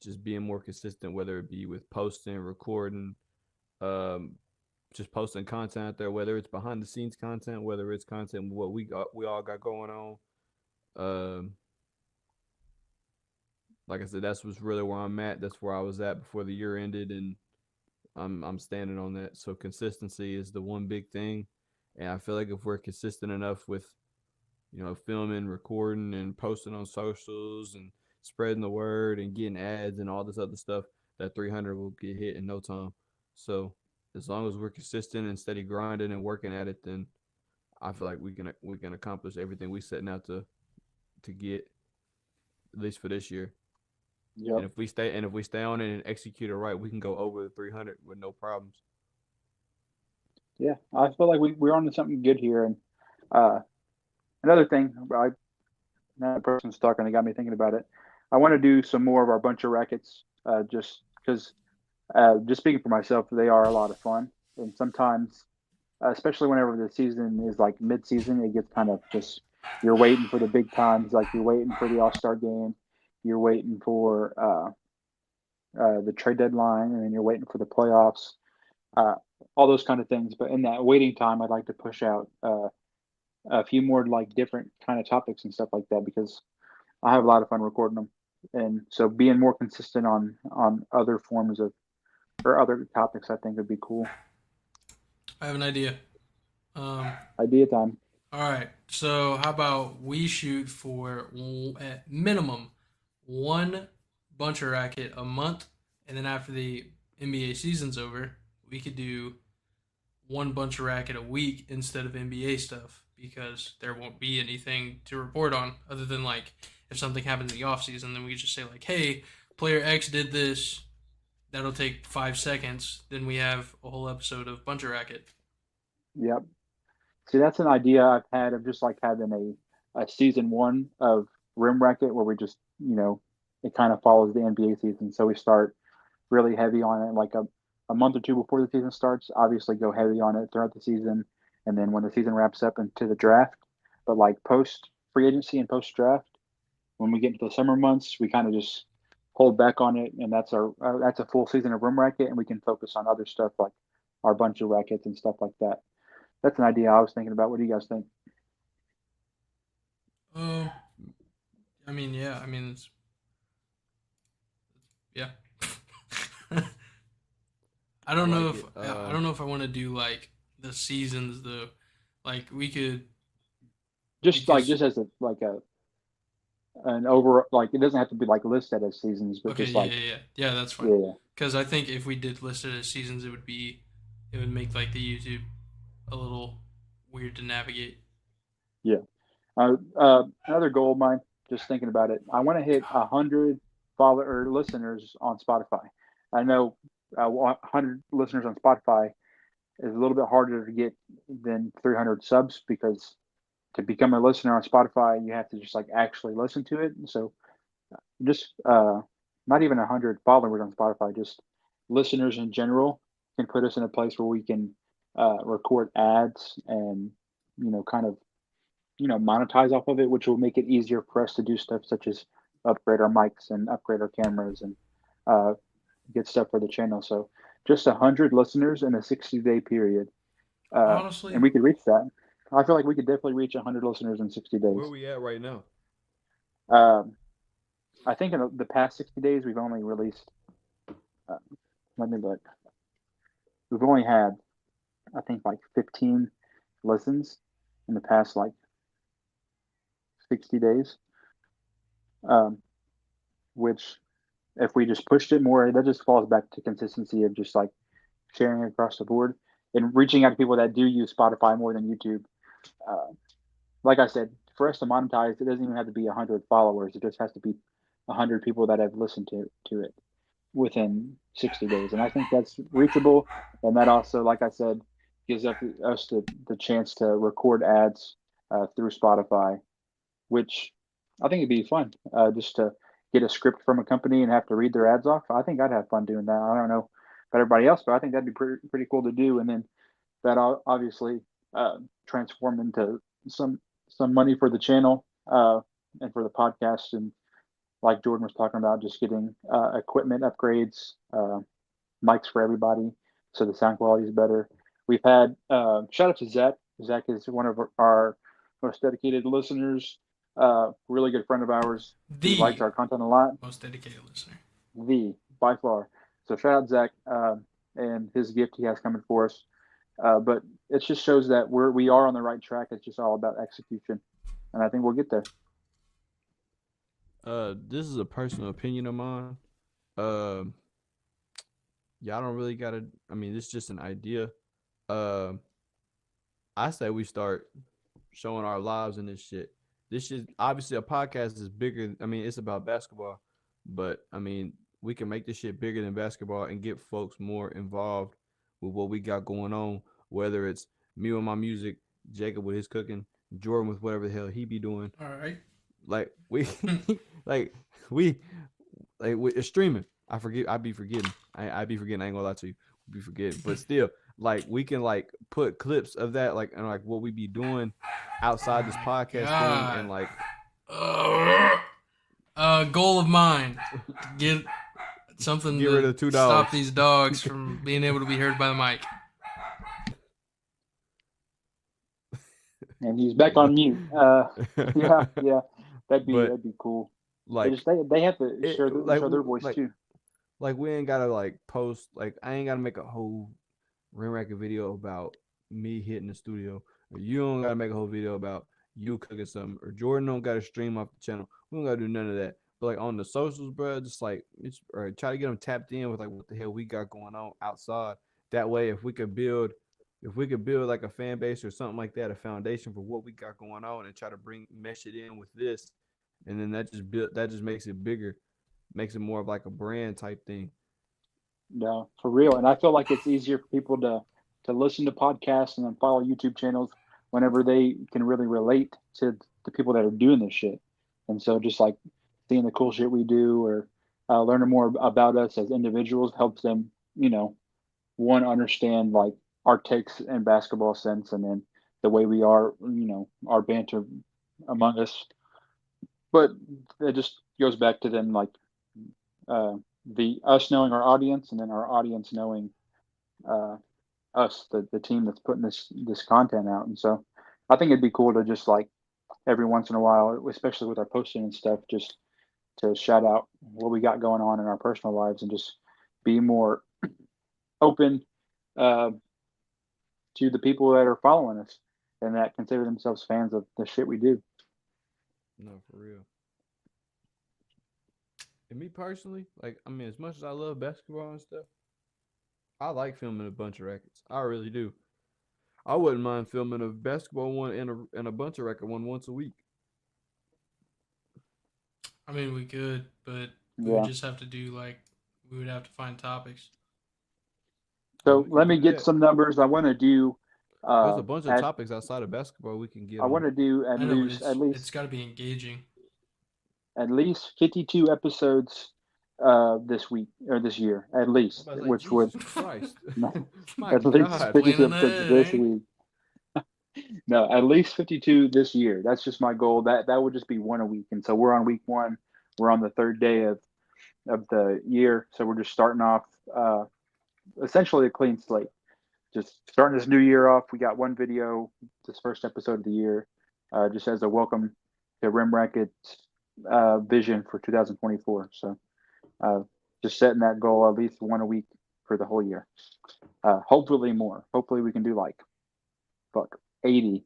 Just being more consistent, whether it be with posting, recording, um, just posting content out there, whether it's behind the scenes content, whether it's content what we all got going on. Um, like I said, that's what's really where I'm at. That's where I was at before the year ended, and I'm standing on that. So consistency is the one big thing, and I feel like if we're consistent enough with filming, recording, and posting on socials and spreading the word and getting ads and all this other stuff, that 300 will get hit in no time. So as long as we're consistent and steady grinding and working at it, then I feel like we can accomplish everything we setting out to get at least for this year. Yep. And if we stay on it and execute it right, we can go over the 300 with no problems. Yeah, I feel like we're on to something good here. And uh, another thing, now the person's talking, it got me thinking about it. I want to do some more of our bunch of rackets, just because, just speaking for myself, they are a lot of fun. And sometimes, especially whenever the season is like mid-season, it gets kind of just you're waiting for the big times, like you're waiting for the All-Star game, you're waiting for the trade deadline, and then you're waiting for the playoffs, uh, all those kind of things. But in that waiting time, I'd like to push out a few more like different kind of topics and stuff like that because I have a lot of fun recording them. And so being more consistent on other forms of or other topics, I think would be cool. I have an idea. Um, Idea time. all right. So how about we shoot for at minimum one buncher racket a month, and then after the NBA season's over, we could do one bunch of racket a week instead of NBA stuff because there won't be anything to report on other than like if something happens in the off season, then we could just say like, hey, player X did this. That'll take 5 seconds. Then we have a whole episode of bunch of racket. Yep. See, that's an idea I've had of just like having a season one of Rim Racket where we just, it kind of follows the NBA season. So we start really heavy on it like a month or two before the season starts. Obviously, go heavy on it throughout the season. And then when the season wraps up into the draft, but like post free agency and post draft, when we get into the summer months, we kind of just hold back on it. And that's a full season of Rim Racket. And we can focus on other stuff like our bunch of rackets and stuff like that. That's an idea I was thinking about. What do you guys think? Oh, I mean, yeah. I mean, yeah. I I don't know like if it. I don't know if I want to do like the seasons though. Like we could Just like because just as a like a an over like it doesn't have to be like listed as seasons, but okay, just yeah, like yeah, yeah, yeah. That's fine. yeah, Because I think if we did list it as seasons, it would make like the YouTube a little weird to navigate. yeah. Another goal of mine, just thinking about it, I want to hit 100 follow or listeners on Spotify. I know 100 listeners on Spotify is a little bit harder to get than 300 subs because to become a listener on Spotify, you have to just like actually listen to it. So just not even 100 followers on Spotify, just listeners in general can put us in a place where we can record ads and kind of monetize off of it, which will make it easier for us to do stuff such as upgrade our mics and upgrade our cameras and uh, get stuff for the channel. So just 100 listeners in a 60-day period, and Honestly, we could reach that. I feel like we could definitely reach 100 listeners in 60 days. Where we at right now? Um, I think in the past 60 days, we've only released, uh, let me look, we've only had, I think, like 15 listens in the past like 60 days, um, which if we just pushed it more, that just falls back to consistency of just like sharing across the board and reaching out to people that do use Spotify more than YouTube. Uh, like I said, for us to monetize, it doesn't even have to be 100 followers. It just has to be 100 people that have listened to it within 60 days. And I think that's reachable. And that also, like I said, gives us the chance to record ads through Spotify, which I think it'd be fun just to get a script from a company and have to read their ads off. I think I'd have fun doing that. I don't know about everybody else, but I think that'd be pretty cool to do. And then that obviously transform into some money for the channel and for the podcast. And like Jordan was talking about, just getting equipment upgrades, mics for everybody, so the sound quality is better. We've had shout out to Zach. Zach is one of our most dedicated listeners. Really good friend of ours. He likes the our content a lot. most dedicated listener. The by far. So shout out Zach and his gift he has coming for us. But it just shows that we are on the right track. It's just all about execution, and I think we'll get there. This is a personal opinion of mine. Um, Y'all don't really gotta. I mean, it's just an idea. Um, I say we start showing our lives in this shit. This shit, obviously, a podcast is bigger. I mean, it's about basketball, but I mean, we can make this shit bigger than basketball and get folks more involved with what we got going on. Whether it's me with my music, Jacob with his cooking, Jordan with whatever the hell he be doing. All right. Like we, like we, it's streaming. I forget. I be forgetting. I be forgetting. I ain't gonna lie to you. Be forgetting. But still, like we can like put clips of that, like and like what we be doing outside this podcast thing, and like goal of mine: get something get to rid of $2. stop these dogs from being able to be heard by the mic. And he's back on mute. Yeah, But that'd be cool. like They have to it, show their voice too. like we ain't gotta like post. Like I ain't gotta make a whole ring racket video about me hitting the studio, or you don't gotta make a whole video about you cooking something, or Jordan don't gotta stream off the channel. We don't gotta do none of that. But like on the socials, bro, just like it's or try to get them tapped in with like what the hell we got going on outside. That way, if we could build like a fan base or something like that, a foundation for what we got going on, and try to mesh it in with this, and then that just makes it bigger, makes it more of like a brand type thing. No, for real. And I feel like it's easier for people to listen to podcasts and then follow YouTube channels whenever they can really relate to the people that are doing this shit. And so just like seeing the cool shit we do or learning more about us as individuals helps them, one understand like our takes in basketball sense, and then the way we are, our banter among us. But it just goes back to then like uh, the us knowing our audience, and then our audience knowing uh, us, the team that's putting this content out. And so I think it'd be cool to just like every once in a while, especially with our posting and stuff, just to shout out what we got going on in our personal lives and just be more open uh, to the people that are following us and that consider themselves fans of the shit we do. No, for real. And me personally, like I mean, as much as I love basketball and stuff, I like filming a bunch of records. I really do. I wouldn't mind filming a basketball one and a bunch of record one once a week. I mean, we could, but we would Yeah. just have to we would have to find topics. So We can let me do get that. some numbers. I want to do There's a bunch of at topics outside of basketball we can get I on. want to do I know, but it's got to be engaging. at least 52 episodes this week or this year, at I'm least, about to say, which would Jesus Christ. no, My at least God. 52 Planning episodes ahead, this ain't week. No, at least 52 this year. That's just my goal. That would just be one a week. And so we're on week one. We're on the third day of the year. So we're just starting off essentially a clean slate. Just starting this new year off. We got one video, this first episode of the year, just as a welcome to Rim Racket's vision for 2024. So just setting that goal at least one a week for the whole year. Hopefully more. Hopefully we can do like 80,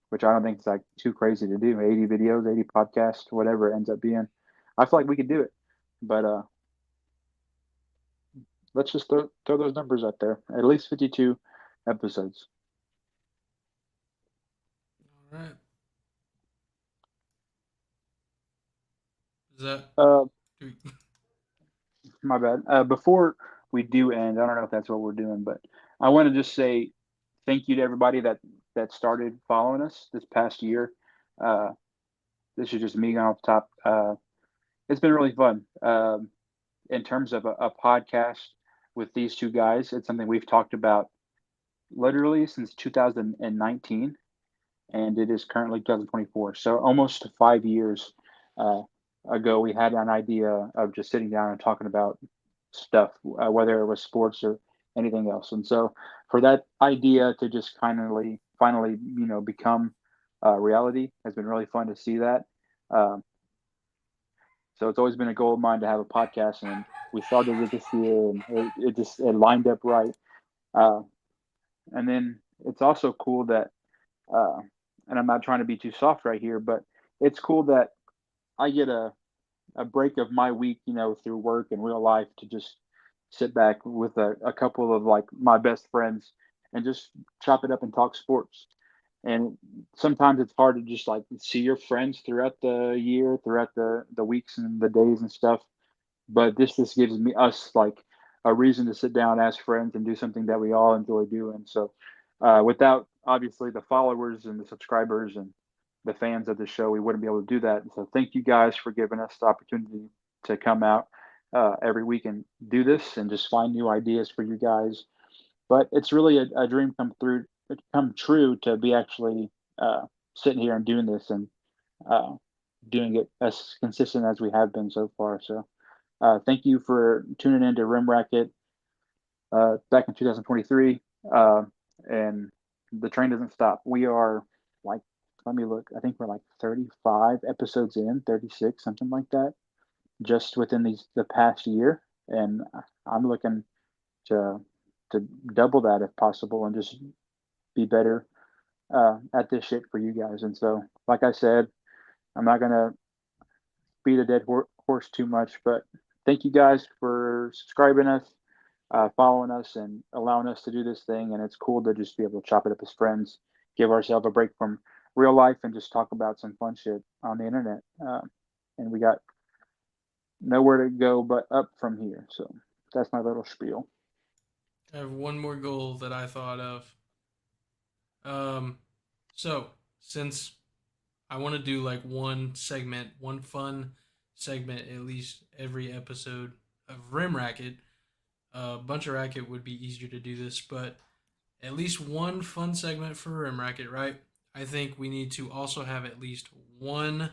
which I don't think is like too crazy to do. 80 videos, 80 podcasts, whatever it ends up being. I feel like we could do it. But let's just throw those numbers out there. At least 52 episodes. All right. Is that? Uh, Do we, my bad. Before we do end, I don't know if that's what we're doing, but I want to just say thank you to everybody that started following us this past year. Uh, this is just me going off the top. It's been really fun. In terms of a podcast with these two guys, it's something we've talked about literally since 2019, and it is currently 2024. So almost 5 years uh, ago, we had an idea of just sitting down and talking about stuff, whether it was sports or anything else. And so for that idea to just finally, become reality has been really fun to see that. Um, so it's always been a goal of mine to have a podcast, and we started it this year, and it lined up right. Uh, and then it's also cool that, uh, and I'm not trying to be too soft right here, but it's cool that I get a break of my week, through work and real life to just sit back with a couple of like my best friends and just chop it up and talk sports. And sometimes it's hard to just like see your friends throughout the year, throughout the weeks and the days and stuff. But this just gives us like a reason to sit down as friends and do something that we all enjoy doing. So without obviously the followers and the subscribers and the fans of the show, we wouldn't be able to do that. So thank you guys for giving us the opportunity to come out every week and do this and just find new ideas for you guys. But it's really a dream come true to be actually sitting here and doing this and uh, doing it as consistent as we have been so far. So thank you for tuning in to Rim Racket back in 2023. And the train doesn't stop. We are like, let me look. I think we're like 35 episodes in, 36, something like that, just within the past year. And I'm looking to to double that if possible, and just be better at this shit for you guys. And so, like I said, I'm not gonna beat a dead horse too much, but thank you guys for subscribing us, following us, and allowing us to do this thing. And it's cool to just be able to chop it up as friends, give ourselves a break from real life, and just talk about some fun shit on the internet. And we got nowhere to go but up from here. So that's my little spiel. I have one more goal that I thought of. So since I want to do like one segment, one fun segment at least every episode of Rim Racket. Bunch of Racket would be easier to do this, but at least one fun segment for Rim Racket, right? I think we need to also have at least one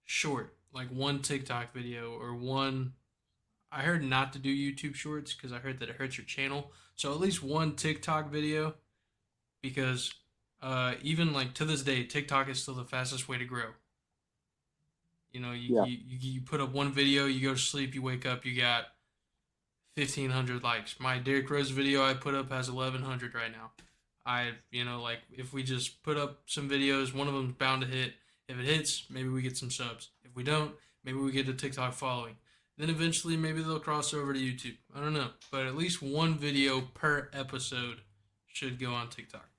short, like one TikTok video or one. I heard not to do YouTube Shorts because I heard that it hurts your channel. So at least one TikTok video, because even like to this day, TikTok is still the fastest way to grow. You know, Yeah, you put up one video, you go to sleep, you wake up, you got 1,500 likes. My Derrick Rose video I put up has 1,100 right now. Like if we just put up some videos, one of them's bound to hit. If it hits, maybe we get some subs. If we don't, maybe we get a TikTok following. Then eventually, maybe they'll cross over to YouTube. I don't know, but at least one video per episode should go on TikTok.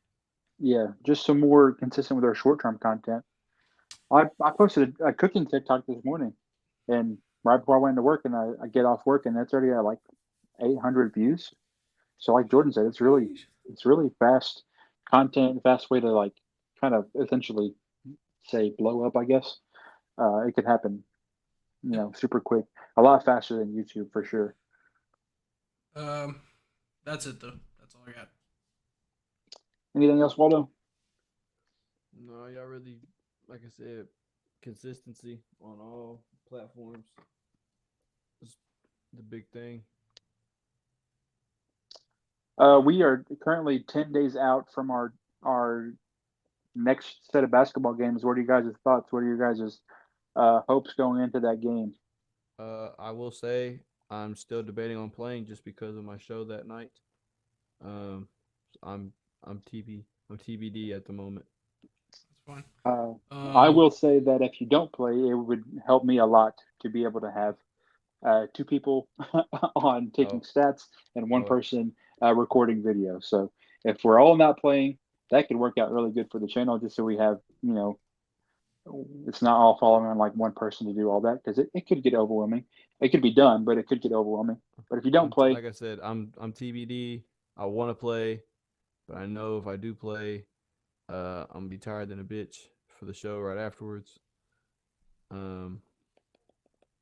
yeah, just some more consistent with our short term content. I posted a cooking TikTok this morning, and right before I went to work, and I get off work, and it's already at like 800 views. So, like Jordan said, it's really Sheesh. It's really fast content, fast way to like kind of essentially say blow up. I guess it could happen, super quick, a lot faster than YouTube for sure. Um, that's it though. That's all I got. Anything else, Waldo? No, y'all really, like I said, consistency on all platforms is the big thing. We are currently 10 days out from our next set of basketball games. What are you guys' thoughts? What are your guys' hopes going into that game? I will say I'm still debating on playing just because of my show that night. Um, I'm I'm TBD at the moment. That's fine. Uh, I Um, will say that if you don't play, it would help me a lot to be able to have two people on taking Oh, stats and one oh, person recording video. So if we're all not playing, that could work out really good for the channel, just so we have, it's not all falling on like one person to do all that because it could get overwhelming. It could be done, but it could get overwhelming. But if you don't play, like I said, I'm TBD. I want to play, but I know if I do play, I'm gonna be tired than a bitch for the show right afterwards. Um,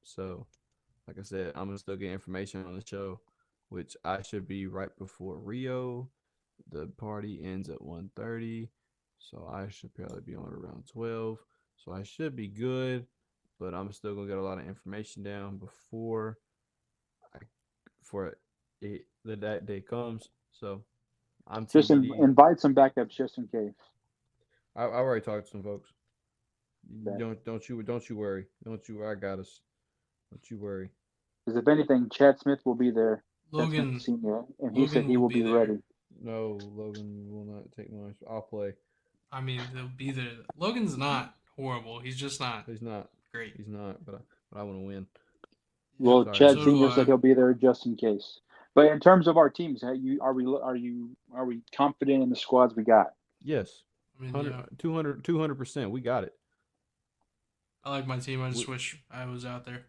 so like I said, I'm gonna still get information on the show, which I should be right before Rio. The party ends at 1:30, so I should probably be on around 12. So I should be good, but I'm still gonna get a lot of information down I before that day comes. So I'm just TBD. invite some backups just in case. I already talked to some folks. Okay. Don't you worry. Don't you I got us. Don't you worry. Because if anything, Chad Smith will be there. Chad Smith Logan, Senior, and he said Logan he will will be be there. ready. No, Logan will not take mine. I'll play. I mean, they'll be there. Logan's not horrible. He's just not He's not. great. He's not. But I want to win. Yep. Well, Sorry, Chad So Logan. do Senior said I. he'll be there just in case. But in terms of our teams, are we confident in the squads we got? Yes. I mean, 100, yeah. 200%. We got it. I like my team. I We, just wish I was out there.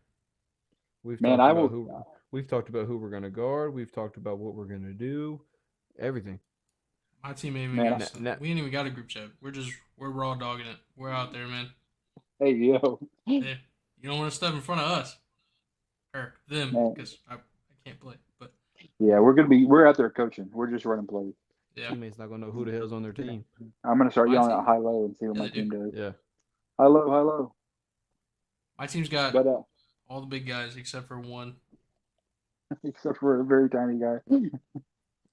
we've Man, talked I about will. who we've talked about who we're gonna guard. We've talked about what we're gonna do. Everything. My team ain't even Man, got. We ain't even got a group chat. We're raw dogging it. We're out there, man. hey yo, Hey, you don't want to step in front of us or them man, because I can't play. But yeah, we're out there coaching. We're just running plays. yeah, Teammates not gonna know who the hell's on their team. I'm gonna start my yelling at team. high low and see what Yeah, my they do. team does. Yeah. High low, high low. My team's got But all the big guys except for one. except for a very tiny guy,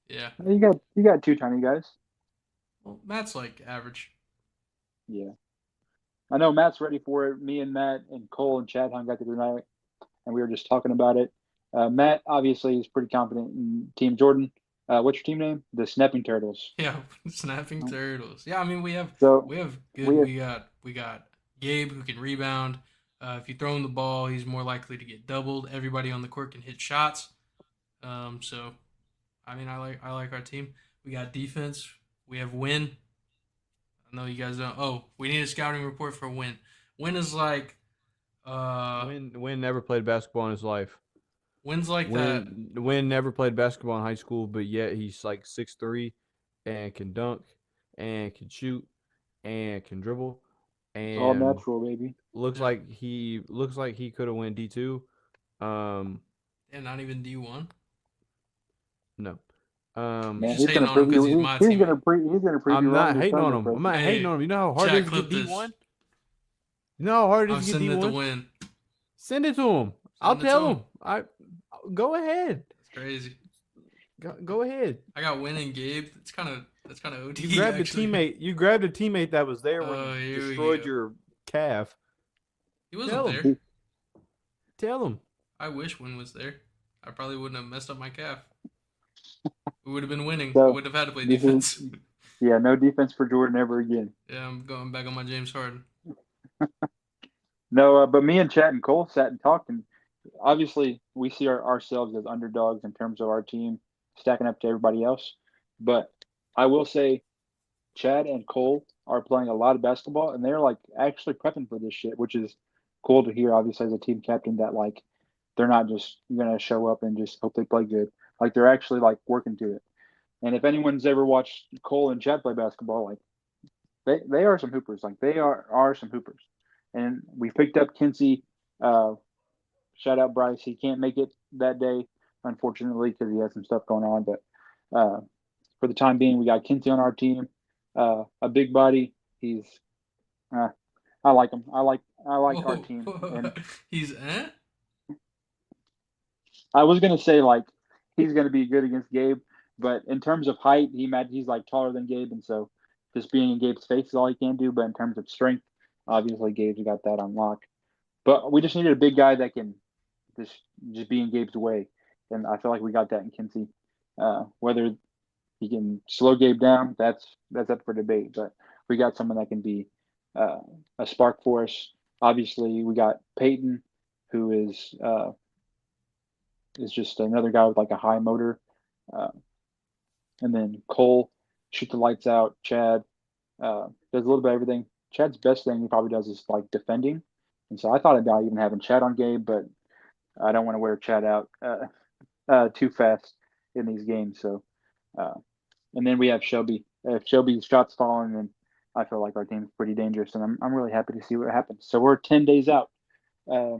Yeah. you got two tiny guys. Well, Matt's like average. Yeah, I know Matt's ready for it. Me and Matt and Cole and Chad hung out the other night, and we were just talking about it. Matt obviously is pretty confident in Team Jordan. What's your team name? The Snapping Turtles. Yeah, snapping turtles. Yeah, I mean So we have we good. have We got Gabe who can rebound. If you throw him the ball, he's more likely to get doubled. Everybody on the court can hit shots. So I mean, I like our team. We got defense. We have Win. I know you guys don't. Oh, we need a scouting report for Win. Win is like uh Win never played basketball in his life. Win's like that. Win never played basketball in high school, but yet he's like 6'3" and can dunk and can shoot and can dribble it's all and natural, baby. Yeah, looks like he could have went D2. Um, and not even D1. no. You're Man, just he's hating gonna on him prove because he's you. my He's teammate. gonna prove you I'm wrong not this hating on Sunday, him. I'm Preston. not hating Hey, on him. You know how hard it chat is to get clip this. D1? You know how hard it I'm is to get sending it to D1? Win. Send it to him. I'll Send it to tell him. him. I go ahead. That's crazy. Go ahead. I got Win and Gabe. That's kind of You OD grabbed a actually. teammate. You grabbed a teammate that was there when Oh, he here we destroyed go. your calf. He wasn't Tell him. there. Tell him. I wish Win was there. I probably wouldn't have messed up my calf. We would have been winning. I So wouldn't have had to play this is defense. yeah, no defense for Jordan ever again. Yeah, I'm going back on my James Harden. No, but me and Chad and Cole sat and talked, and obviously we see ourselves as underdogs in terms of our team stacking up to everybody else. But I will say, Chad and Cole are playing a lot of basketball, and they're like actually prepping for this shit, which is cool to hear. Obviously, as a team captain, that like they're not just gonna show up and just hope they play good. Like they're actually like working to it. And if anyone's ever watched Cole and Chad play basketball, like they are some hoopers. Like they are some hoopers. And we picked up Kinsey. Uh, Shout out Bryce. He can't make it that day, unfortunately, because he has some stuff going on. But for the time being, we got Kinsey on our team. A big body. He's uh, I like him. I like our Whoa, team. And he's I was gonna say like he's gonna be good against Gabe, but in terms of height, he's like taller than Gabe, and so just being in Gabe's face is all he can do. But in terms of strength, obviously Gabe's got that on lock. But we just needed a big guy that can just just be in Gabe's way, and I feel like we got that in Kinsey. Whether he can slow Gabe down, that's up for debate. But we got someone that can be uh, a spark for us. Obviously, we got Peyton, who is just another guy with like a high motor, uh, and then Cole shoot the lights out. Chad does a little bit of everything. Chad's best thing he probably does is like defending, and so I thought about even having Chad on Gabe, but I don't want to wear Chad out too fast in these games. So, uh, and then we have Shelby. If Shelby's shots falling, then I feel like our team's pretty dangerous, and I'm really happy to see what happens. So we're 10 days out. Uh,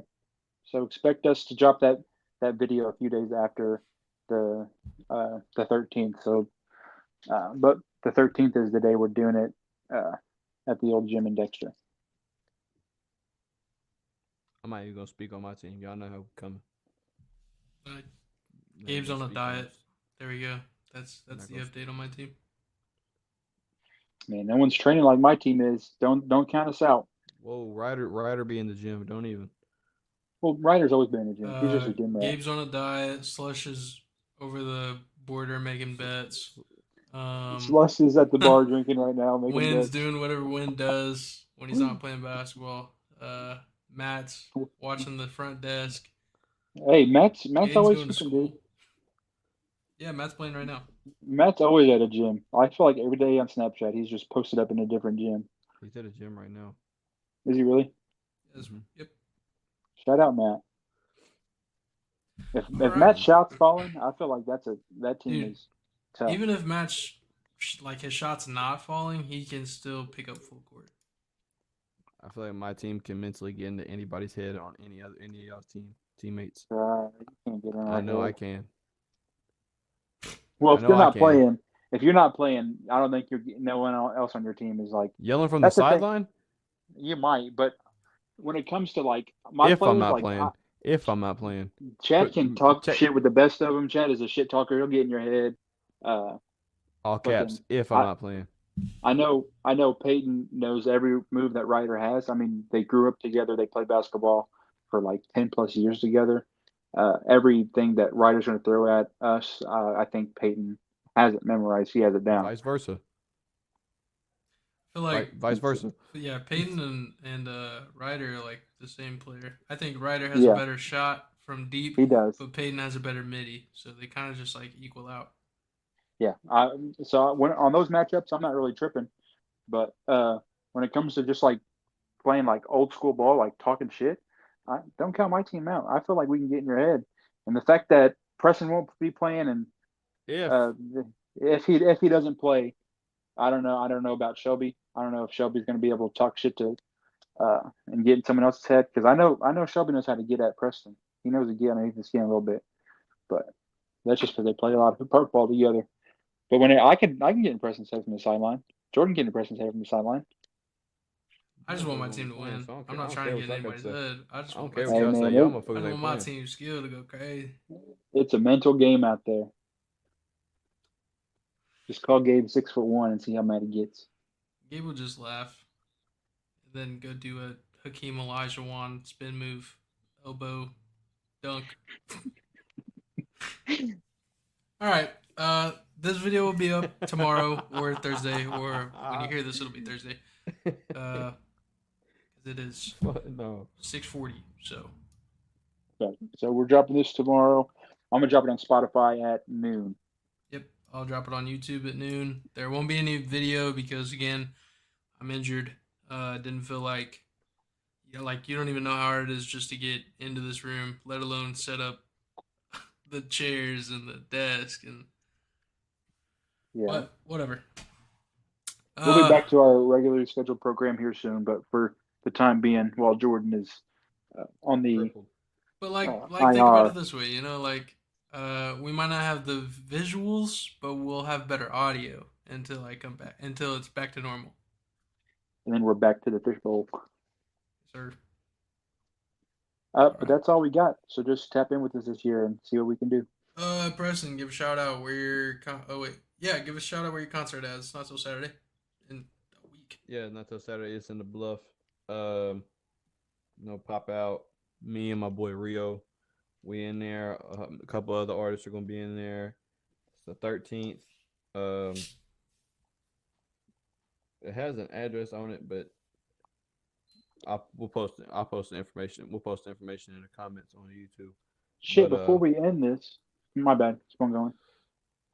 so expect us to drop that video a few days after the 13th. So, but the 13th is the day we're doing it at the old gym in Dexter. I'm not even gonna speak on my team. Y'all know how we coming. uh, Not Gabe's even on a speak on diet. us. There we go. That's Not the gonna update on my team. Man, no one's training like my team is. Don't count us out. Whoa, Ryder be in the gym. Don't even. Well, Ryder's always been in the gym. He's just a gym rat. Gabe's on a diet. Slush is over the border making bets. Slush is at the bar drinking right now, making Wynn's bets. doing whatever Wynn does when he's not playing basketball. Matt's watching the front desk. Hey, Matt's Aiden's always going to hooping, dude. school. Yeah, Matt's playing right now. Matt's always at a gym. I feel like every day on Snapchat he's just posted up in a different gym. He's at the gym right now. Is he really? Mhm. Yep. Shout out Matt. If All Matt's right. shots falling, I feel like that team Dude, is tough. even if Matt's like his shot's not falling, he can still pick up full court. I feel like my team can mentally get into anybody's head on any of y'all's teammates. You can't get in I our know I head. can. Well, I know I can. if you're not playing, I don't think no one else on your team is like Yelling from the that's the thing. sideline? You might, but when it comes to like my If I'm players, not like playing. If I'm not playing. Chad Put- can talk check- shit with the best of them. Chad is a shit talker. He'll get in your head. All fucking- caps. If I'm not playing. I know Peyton knows every move that Ryder has. I mean, they grew up together. They played basketball for like 10 plus years together. Everything that Ryder's going to throw at us, I think Peyton has it memorized. He has it down. Vice versa. I feel like Vice versa. yeah, Peyton and Ryder are like the same player. I think Ryder has Yeah. a better shot from deep, He does. but Peyton has a better midi, so they kind of just like equal out. Yeah. So when on those matchups, I'm not really tripping. But when it comes to just like playing like old school ball, like talking shit, I don't count my team out. I feel like we can get in your head. And the fact that Preston won't be playing, and if he doesn't play, I don't know. I don't know about Shelby. I don't know if Shelby's going to be able to talk shit to and get in someone else's head, because I know Shelby knows how to get at Preston. He knows to get underneath the skin a little bit, but that's just because they play a lot of park ball together. But when I can get in Preston's head from the sideline. Jordan can get in Preston's head from the sideline. I just want my team to win. I'm not trying to get in anybody's head. I just want my care team. what y'all say. man, Y'all I motherfuckers just ain't want my playing. team's skill to go crazy. It's a mental game out there. Just call Gabe 6'1" and see how mad he gets. Gabe will just laugh, and then go do a Hakeem Olajuwon spin move, elbow dunk. All right. This video will be up tomorrow or Thursday, or when you hear this, it'll be Thursday. Because it is No. 6:40. So So we're dropping this tomorrow. I'm gonna drop it on Spotify at noon. yep, I'll drop it on YouTube at noon. There won't be any video because again, I'm injured. Didn't feel like, like you don't even know how hard it is just to get into this room, let alone set up the chairs and the desk, and Yeah. But whatever. We'll be back to our regularly scheduled program here soon, but for the time being, while Jordan is on the Crippled. But like think about it IR, this way, we might not have the visuals, but we'll have better audio until I come back until it's back to normal. and then we're back to the fishbowl. Sir. But Alright. that's all we got. So just tap in with us this year and see what we can do. Preston, give a shout out where your give a shout out where your concert is. It's not till Saturday in a week. Yeah, not till Saturday. It's in the Bluff. Pop out. Me and my boy Rio. We in there. A couple other artists are gonna be in there. It's the 13th. It has an address on it, but I'll post the information. We'll post the information in the comments on YouTube. Shit, But, before we end this, my bad. Keep on going.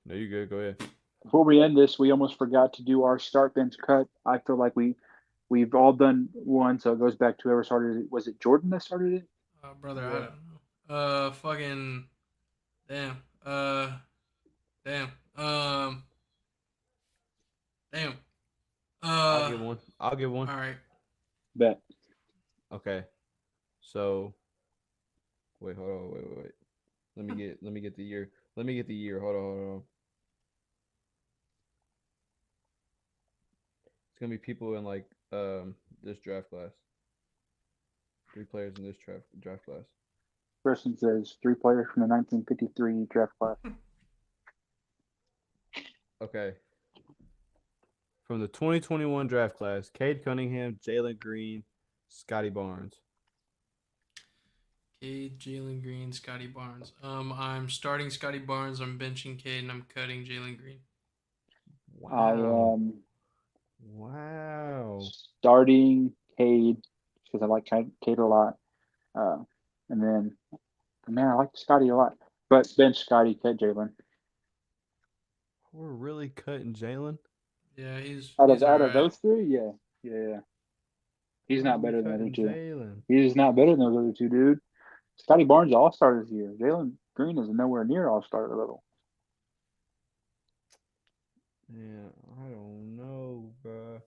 No, you good. Go ahead. Before we end this, we almost forgot to do our start bench cut. I feel like we've all done one, so it goes back to whoever started it. Was it Jordan that started it? Brother, I Yeah. don't know. Fucking, damn. Damn. Damn. I'll give one. All right. Bet. Okay. So, wait, hold on, wait. Let me get the year. Let me get the year. Hold on. It's gonna be people in like this draft class. 3 players in this draft class. Person says 3 players from the 1953 draft class. Okay. From the 2021 draft class, Cade Cunningham, Jalen Green, Scotty Barnes. Cade, Jalen Green, Scotty Barnes. I'm starting Scotty Barnes. I'm benching Cade, and I'm cutting Jalen Green. Wow. I Wow. starting Cade because I like Cade a lot, and then man, I like Scotty a lot. But bench Scotty, cut Jalen. We're really cutting Jalen. Yeah, he's Out he's of alright. those 3, yeah. He's not better than the other cutting 2. Jalen. He's not better than those other 2, dude. Scotty Barnes all star this year. Jalen Green is nowhere near all star level. Yeah, I don't know, bro.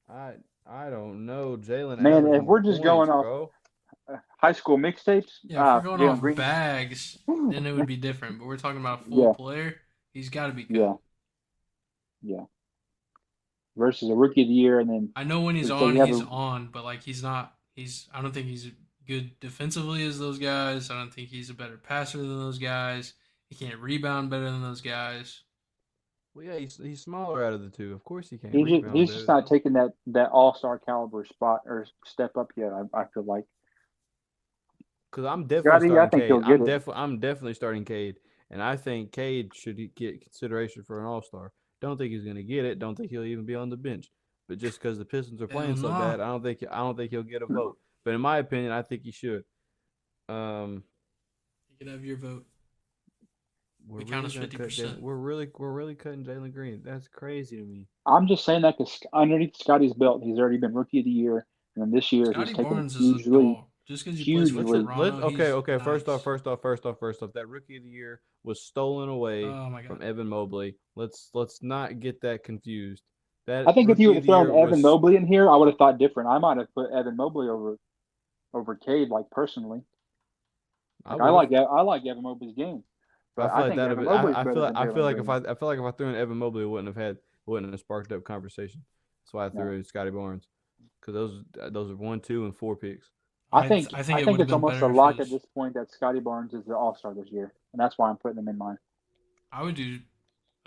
I don't know. Jalen Man, averaged if more we're just points, going off bro. high school mixtapes, Yeah, if we're going Jalen off Green. bags, then it would be different. But we're talking about a full Yeah. player. He's got to be cut. Yeah. Versus a rookie of the year, and then I know when he's so on, you have he's a- on, but like he's not. I don't think he's good defensively as those guys. I don't think he's a better passer than those guys. He can't rebound better than those guys. Well, yeah, he's smaller out of the 2. Of course, he can't he's rebound just better. not taking that all star caliber spot or step up yet. I feel like. Because I'm definitely Scotty, I starting think Cade. he'll get it. I'm definitely starting Cade, and I think Cade should get consideration for an All Star. Don't think he's gonna get it. Don't think he'll even be on the bench. But just because the Pistons are playing so nah. bad, I don't think he'll get a vote. But in my opinion, I think he should. You can have your vote. We're count really as gonna cut 50%. We're really cutting Jalen Green. That's crazy to me. I'm just saying that because underneath Scotty's belt, he's already been rookie of the year, and then this year Scotty he's taken Barnes a is a huge lead. dog. Just because he plays Huge for lead. Toronto, Okay. he's First nice. off. That rookie of the year was stolen away Oh my god. from Evan Mobley. Let's not get that confused. That I think if you rookie would of have the year thrown Evan was Mobley in here, I would have thought different. I might have put Evan Mobley over Cade, like personally. Like, I like Evan Mobley's game, I but feel I like think that. Evan Mobley's I better feel than I feel Jalen like Green. if I threw in Evan Mobley, it wouldn't have sparked up conversation. That's why I threw in Scotty Barnes, because those are 1, 2, and 4 picks. I think it would have it's been almost a better lock if at this point that Scotty Barnes is the All Star this year, and that's why I'm putting him in mine. I would do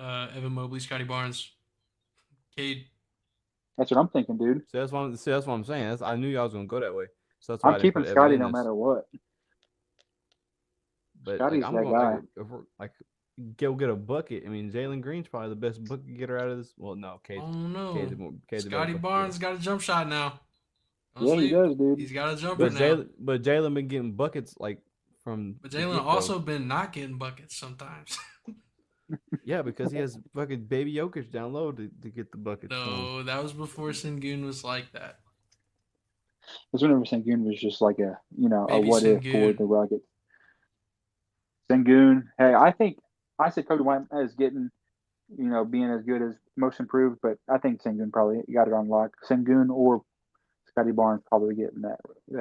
Evan Mobley, Scotty Barnes, Cade. That's what I'm thinking, dude. See, that's what I'm saying. I knew y'all was gonna go that way, so that's why I'm I didn't keeping put Evan Scotty in no this. matter what. But Scotty's I'm that going guy. if we're, go get a bucket. I mean, Jalen Green's probably the best bucket getter out of this. Well, no, Oh no. Cade's the better Scotty bucket Barnes getter. got a jump shot now. Don't Yeah, he sleep. does, dude. He's got a jumper But now. Jalen been getting buckets from. But the Jalen get-go. also been not getting buckets sometimes. Yeah, because he has fucking baby Jokic down low to get the buckets. No, that was before Sengun was like that. Because whenever Sengun was just like a Baby what if for Sengun. the Rockets. Sengun, hey, I think Isaac White is getting being as good as most improved, but I think Sengun probably got it on lock. Sengun or Scotty Barnes probably getting that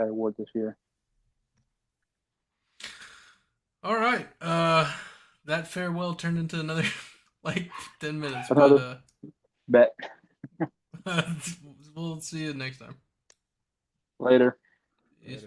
award this year. All right. That farewell turned into another like 10 minutes, Another bet. we'll see you next time. Later. Peace.